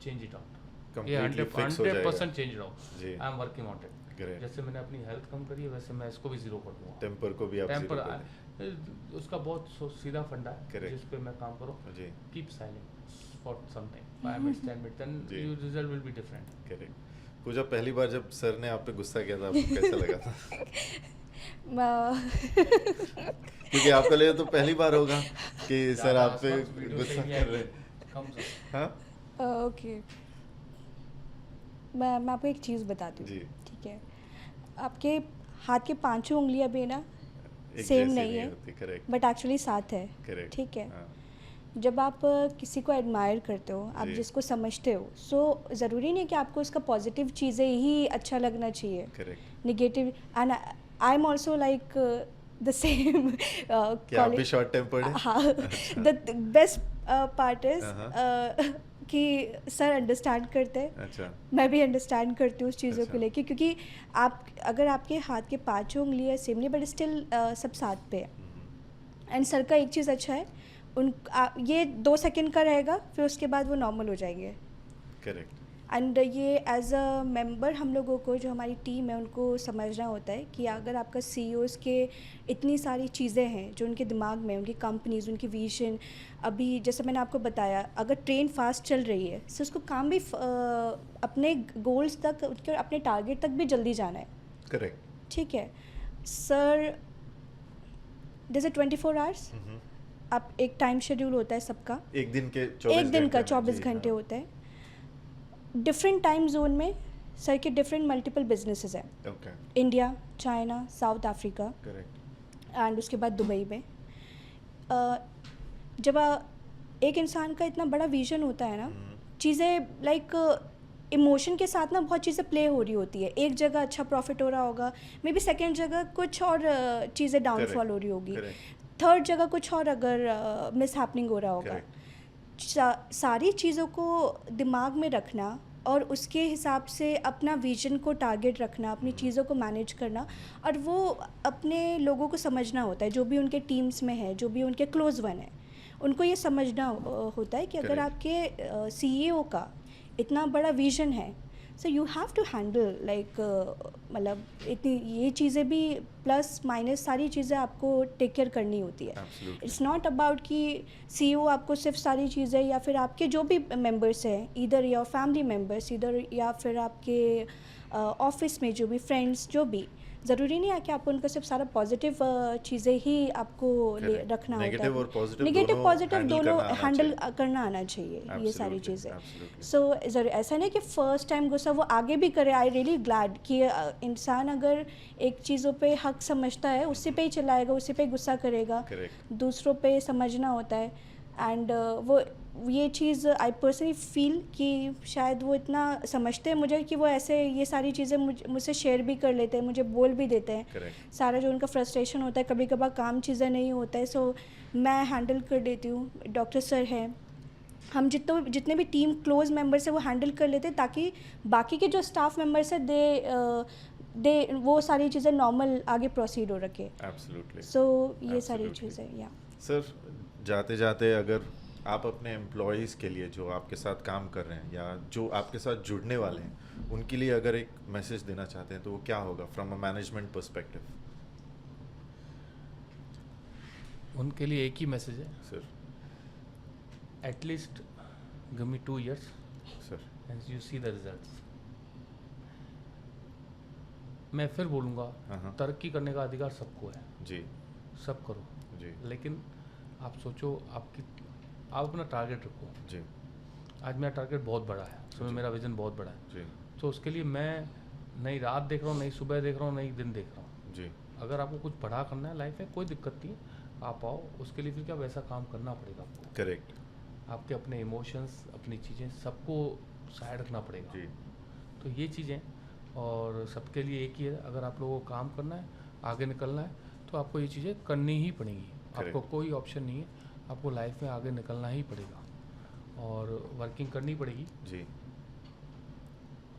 Speaker 2: change it out. ये
Speaker 1: कंप्लीटली फिक्स हो जाएगा।
Speaker 2: 100% चेंज इट आउट।
Speaker 1: जी
Speaker 2: I am working on it.
Speaker 1: Correct.
Speaker 2: जैसे मैंने अपनी हेल्थ कम करी है, वैसे मैं इसको भी जीरो कर दूंगा।
Speaker 1: टेम्पर को भी आप
Speaker 2: टेम्पर
Speaker 1: zero कर दें।
Speaker 2: उसका बहुत सीधा फंडा है,
Speaker 1: Correct.
Speaker 2: जिस पे मैं काम करूँ।
Speaker 1: जी
Speaker 2: keep silent for some time, 5 minutes 10 minutes, then
Speaker 1: जी।
Speaker 2: your result will be different.
Speaker 1: Correct. Pooja, पहली बार जब सर ने आप पे गुस्सा किया था आपको कैसा लगा था? क्योंकि आपके लिए तो पहली बार होगा कि सर
Speaker 2: ज़्यादा
Speaker 1: आप पे
Speaker 2: आसपास वीडियो
Speaker 1: गुस्सा
Speaker 2: सही
Speaker 1: कर
Speaker 2: नहीं
Speaker 1: रहे
Speaker 2: आएगी। कम से
Speaker 1: हाँ
Speaker 3: ओके, मैं आपको एक चीज़ बताती हूँ,
Speaker 1: जी
Speaker 3: ठीक है? आपके हाथ के पांचों उंगलियां भी ना
Speaker 1: एक
Speaker 3: सेम
Speaker 1: जैसी
Speaker 3: नहीं है,
Speaker 1: होती। करेक्ट
Speaker 3: बट एक्चुअली साथ है,
Speaker 1: करेक्ट
Speaker 3: ठीक है?
Speaker 1: हाँ,
Speaker 3: जब आप किसी को एडमायर करते हो, आप
Speaker 1: जी।
Speaker 3: जिसको समझते हो, सो ज़रूरी नहीं कि आपको उसका पॉजिटिव चीज़ें ही अच्छा लगना चाहिए,
Speaker 1: correct.
Speaker 3: Negative. And I am also like the same.
Speaker 1: क्या आप भी शॉर्ट टेम्पर्ड हैं?
Speaker 3: हाँ, the best part is
Speaker 1: Uh-huh.
Speaker 3: कि सर अंडरस्टैंड करते हैं,
Speaker 1: अच्छा
Speaker 3: मैं भी अंडरस्टैंड करती हूँ उस चीज़ों को
Speaker 1: अच्छा।
Speaker 3: लेके, क्योंकि आप अगर आपके हाथ के पाँचों उंगलियाँ सेम नहीं, बट स्टिल सब साथ पे है। एंड सर का एक चीज़ अच्छा है, ये 2 सेकंड का रहेगा, फिर उसके बाद वो नॉर्मल हो जाएंगे।
Speaker 1: करेक्ट
Speaker 3: एंड ये एज अ मेंबर हम लोगों को, जो हमारी टीम है, उनको समझना होता है कि अगर आपका CEOs के इतनी सारी चीज़ें हैं जो उनके दिमाग में, उनकी कंपनीज, उनकी विजन, अभी जैसे मैंने आपको बताया, अगर ट्रेन फास्ट चल रही है तो उसको काम भी अपने गोल्स तक, अपने टारगेट तक भी जल्दी जाना है,
Speaker 1: करेक्ट
Speaker 3: ठीक है? सर जैसे 24 आवर्स, आप एक टाइम शेड्यूल होता है सबका,
Speaker 1: एक दिन के 24
Speaker 3: एक दिन का
Speaker 1: घंटे में,
Speaker 3: 24
Speaker 1: जी,
Speaker 3: घंटे
Speaker 1: हाँ,
Speaker 3: होते हैं। डिफरेंट टाइम जोन में सर के डिफरेंट मल्टीपल बिजनेसेस हैं,
Speaker 1: okay
Speaker 3: India, China, south Africa,
Speaker 1: correct
Speaker 3: and उसके बाद दुबई में। जब एक इंसान का इतना बड़ा विजन होता है ना, चीज़ें लाइक इमोशन के साथ ना बहुत चीज़ें प्ले हो रही होती है। एक जगह अच्छा प्रॉफिट हो रहा होगा, मे बी सेकेंड जगह कुछ और चीज़ें डाउनफॉल हो रही होगी,
Speaker 1: करेक्ट
Speaker 3: थर्ड जगह कुछ और अगर मिस हैपनिंग हो रहा होगा।
Speaker 1: करेक्ट
Speaker 3: सारी चीज़ों को दिमाग में रखना और उसके हिसाब से अपना विजन को टारगेट रखना, अपनी चीज़ों को मैनेज करना, और वो अपने लोगों को समझना होता है, जो भी उनके टीम्स में है, जो भी उनके क्लोज वन है, उनको ये समझना होता है कि अगर
Speaker 1: Correct.
Speaker 3: आपके CEO का इतना बड़ा विजन है, so you have to handle like, मतलब इतनी ये चीज़ें भी प्लस माइनस सारी चीज़ें आपको टेक केयर करनी होती है।
Speaker 1: Absolutely.
Speaker 3: इट्स नॉट अबाउट कि CEO आपको सिर्फ सारी चीज़ें, या फिर आपके जो भी मेंबर्स हैं, इधर या फैमिली मेंबर्स, इधर या फिर आपके ऑफिस में जो भी फ्रेंड्स, जो भी ज़रूरी नहीं है कि आपको उनको सिर्फ सारा पॉजिटिव चीज़ें ही आपको
Speaker 1: Correct.
Speaker 3: रखना होता
Speaker 1: Negative
Speaker 3: है।
Speaker 1: और positive
Speaker 3: नेगेटिव
Speaker 1: दोनों
Speaker 3: पॉजिटिव
Speaker 1: handle
Speaker 3: दोनों
Speaker 1: करना आना
Speaker 3: हैंडल
Speaker 1: चाहिए।
Speaker 3: करना आना चाहिए, ये सारी
Speaker 1: Absolutely,
Speaker 3: चीज़ें।
Speaker 1: absolutely.
Speaker 3: सो ज़रूर ऐसा नहीं कि फ़र्स्ट टाइम गुस्सा वो आगे भी करे। आई रियली ग्लैड कि इंसान अगर एक चीज़ों पे हक समझता है उसी पे ही चलाएगा, उसी पे गुस्सा करेगा।
Speaker 1: Correct.
Speaker 3: दूसरों पे समझना होता है। एंड वो ये चीज़ आई पर्सनली फील कि शायद वो इतना समझते हैं मुझे कि वो ऐसे ये सारी चीज़ें मुझसे शेयर भी कर लेते हैं, मुझे बोल भी देते हैं।
Speaker 1: Correct.
Speaker 3: सारा जो उनका फ्रस्ट्रेशन होता है, कभी कभार काम चीज़ें नहीं होता है, सो मैं हैंडल कर देती हूँ। डॉक्टर सर हैं, हम जितने भी टीम क्लोज मेंबर्स हैं वो हैंडल कर लेते हैं, ताकि बाकी के जो स्टाफ मेंबर्स हैं दे वो सारी चीज़ें नॉर्मल आगे प्रोसीड हो रखे।
Speaker 1: Absolutely.
Speaker 3: सो ये सारी
Speaker 1: Absolutely.
Speaker 3: चीज़ें या
Speaker 1: सर, जाते जाते अगर आप अपने एम्प्लॉयज़ के लिए जो आपके साथ काम कर रहे हैं या जो आपके साथ जुड़ने वाले हैं उनके लिए अगर एक मैसेज देना चाहते हैं तो वो क्या होगा फ्रॉम अ मैनेजमेंट पर्सपेक्टिव?
Speaker 2: उनके लिए एक ही मैसेज है,
Speaker 1: sir
Speaker 2: at least give me 2 years
Speaker 1: sir
Speaker 2: and you see the results. मैं फिर बोलूँगा,
Speaker 1: हाँ।
Speaker 2: तरक्की करने का अधिकार सबको है,
Speaker 1: जी
Speaker 2: सब करो,
Speaker 1: जी
Speaker 2: लेकिन आप सोचो आप अपना टारगेट रखो।
Speaker 1: जी
Speaker 2: आज मेरा टारगेट बहुत बड़ा है, उसमें
Speaker 1: जी।
Speaker 2: मेरा विजन बहुत बड़ा है,
Speaker 1: जी
Speaker 2: तो उसके लिए मैं नई रात देख रहा हूँ, नई सुबह देख रहा हूँ, नई दिन देख रहा हूँ।
Speaker 1: जी
Speaker 2: अगर आपको कुछ बड़ा करना है लाइफ में, कोई दिक्कत नहीं है, आप आओ। उसके लिए फिर क्या वैसा काम करना पड़ेगा आपको,
Speaker 1: करेक्ट
Speaker 2: आपके अपने इमोशंस, अपनी चीज़ें सबको साइड रखना पड़ेगा।
Speaker 1: जी
Speaker 2: तो ये चीज़ें, और सबके लिए एक ही है, अगर आप लोगों को काम करना है, आगे निकलना है, तो आपको ये चीज़ें करनी ही पड़ेंगी। आपको कोई ऑप्शन नहीं है, आपको लाइफ में आगे निकलना ही पड़ेगा और वर्किंग करनी पड़ेगी।
Speaker 1: जी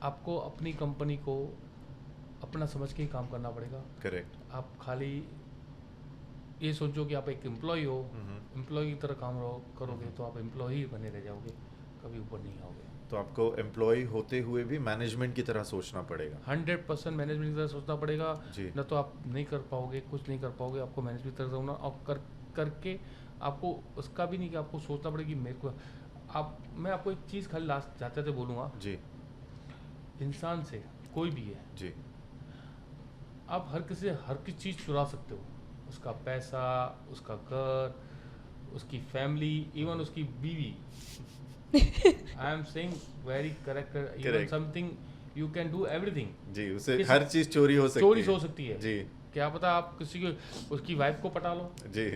Speaker 2: आपको अपनी कंपनी को अपना समझ के ही काम करना पड़ेगा।
Speaker 1: करेक्ट
Speaker 2: आप खाली ये सोचो कि आप एक एम्प्लॉय हो, एम्प्लॉय की तरह काम करोगे तो आप एम्प्लॉय ही बने रह जाओगे, कभी ऊपर नहीं आओगे।
Speaker 1: तो आपको एम्प्लॉय होते हुए भी मैनेजमेंट की तरह सोचना पड़ेगा।
Speaker 2: 100% मैनेजमेंट की तरह सोचना पड़ेगा।
Speaker 1: जी
Speaker 2: न तो आप नहीं कर पाओगे, कुछ नहीं कर पाओगे, आपको मैनेजमेंट की तरह होना, और करके आपको उसका भी नहीं कि आपको सोचना पड़ेगा कि मेरे को मैं आपको एक चीज़ खाली लास्ट जाते थे बोलूँगा,
Speaker 1: जी
Speaker 2: इंसान से कोई भी है,
Speaker 1: जी
Speaker 2: आप हर किसी से हर किसी चीज़ चुरा सकते हो, उसका पैसा, उसका घर, उसकी फैमिली, इवन उसकी बीवी। I am saying very correct, even
Speaker 1: Correct.
Speaker 2: Something you can do everything.
Speaker 1: जी उसे
Speaker 2: किसी-
Speaker 1: हर चीज चोरी हो सकती
Speaker 2: चोरी
Speaker 1: है।
Speaker 2: हो सकती है,
Speaker 1: जी
Speaker 2: क्या पता आप किसी को उसकी वाइफ को पटा लो,
Speaker 1: जी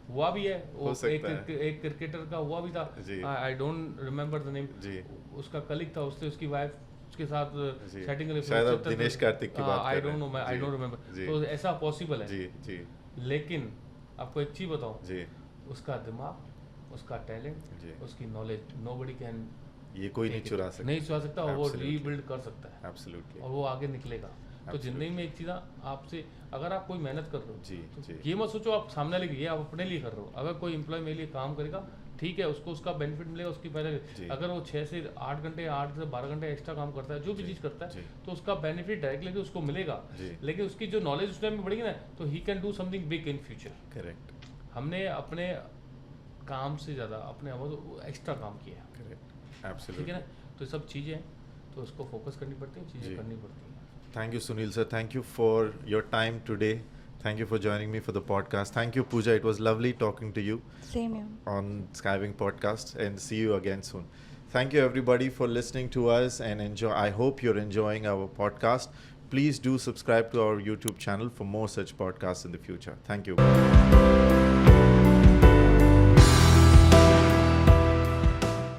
Speaker 2: हुआ भी है। वो
Speaker 1: हो सकता
Speaker 2: एक क्रिकेटर का हुआ भी था,
Speaker 1: जी।
Speaker 2: I don't remember the name.
Speaker 1: जी
Speaker 2: उसका कलीग था, उसने उसकी वाइफ उसके साथ
Speaker 1: जी।
Speaker 2: सेटिंग
Speaker 1: शायद आप दिनेश कार्तिक की बात
Speaker 2: आई
Speaker 1: कर रहे
Speaker 2: डोंट नो,
Speaker 1: हैं।
Speaker 2: मैं आई
Speaker 1: जी,
Speaker 2: डोंट रिमेम्बर।
Speaker 1: जी।
Speaker 2: तो ऐसा पॉसिबल है,
Speaker 1: जी जी
Speaker 2: लेकिन आपको एक चीज़ बताऊं,
Speaker 1: जी
Speaker 2: उसका दिमाग, उसका टैलेंट,
Speaker 1: जी।
Speaker 2: उसकी नॉलेज, नोबडी कैन
Speaker 1: ये कोई नहीं चुरा सकता।
Speaker 2: नहीं चुरा सकता, और वो
Speaker 1: Absolutely.
Speaker 2: रीबिल्ड कर सकता है
Speaker 1: एब्सोल्युटली
Speaker 2: और वो आगे निकलेगा। तो
Speaker 1: Absolutely.
Speaker 2: जिंदगी में एक चीज़ आपसे, अगर आप कोई मेहनत कर रहे हो,
Speaker 1: जी
Speaker 2: तो
Speaker 1: जी
Speaker 2: ये मत सोचो आप सामने लेके, ये आप अपने लिए कर रहे हो। अगर कोई एम्प्लॉय मेरे लिए काम करेगा, ठीक है, उसको उसका बेनिफिट मिलेगा, उसकी
Speaker 1: जी।
Speaker 2: पहले अगर वो 6 से 8 घंटे, 8 से 12 घंटे एक्स्ट्रा काम करता है, जो भी
Speaker 1: जी,
Speaker 2: चीज़ करता
Speaker 1: जी।
Speaker 2: है, तो उसका बेनिफिट डायरेक्टली उसको मिलेगा।
Speaker 1: जी।
Speaker 2: लेकिन उसकी जो नॉलेज उस टाइम में बढ़ेगी ना, तो he can do something big in future.
Speaker 1: Correct
Speaker 2: हमने अपने काम से ज़्यादा अपने एक्स्ट्रा काम किया है,
Speaker 1: करेक्ट
Speaker 2: ठीक है
Speaker 1: एब्सोल्युटली।
Speaker 2: ना। तो ये सब चीज़ें हैं, तो उसको फोकस करनी पड़ती है,
Speaker 1: जी।
Speaker 2: चीज़ें करनी पड़ती हैं।
Speaker 1: Thank you, Sunil sir. Thank you for your time today. Thank you for joining me for the podcast. Thank you, Pooja. It was lovely talking to you
Speaker 3: same है।
Speaker 1: on Skywing Podcast, and see you again soon. Thank you, everybody, for listening to us and enjoy. I hope you're enjoying our podcast. Please do subscribe to our YouTube channel for more such podcasts in the future. Thank you.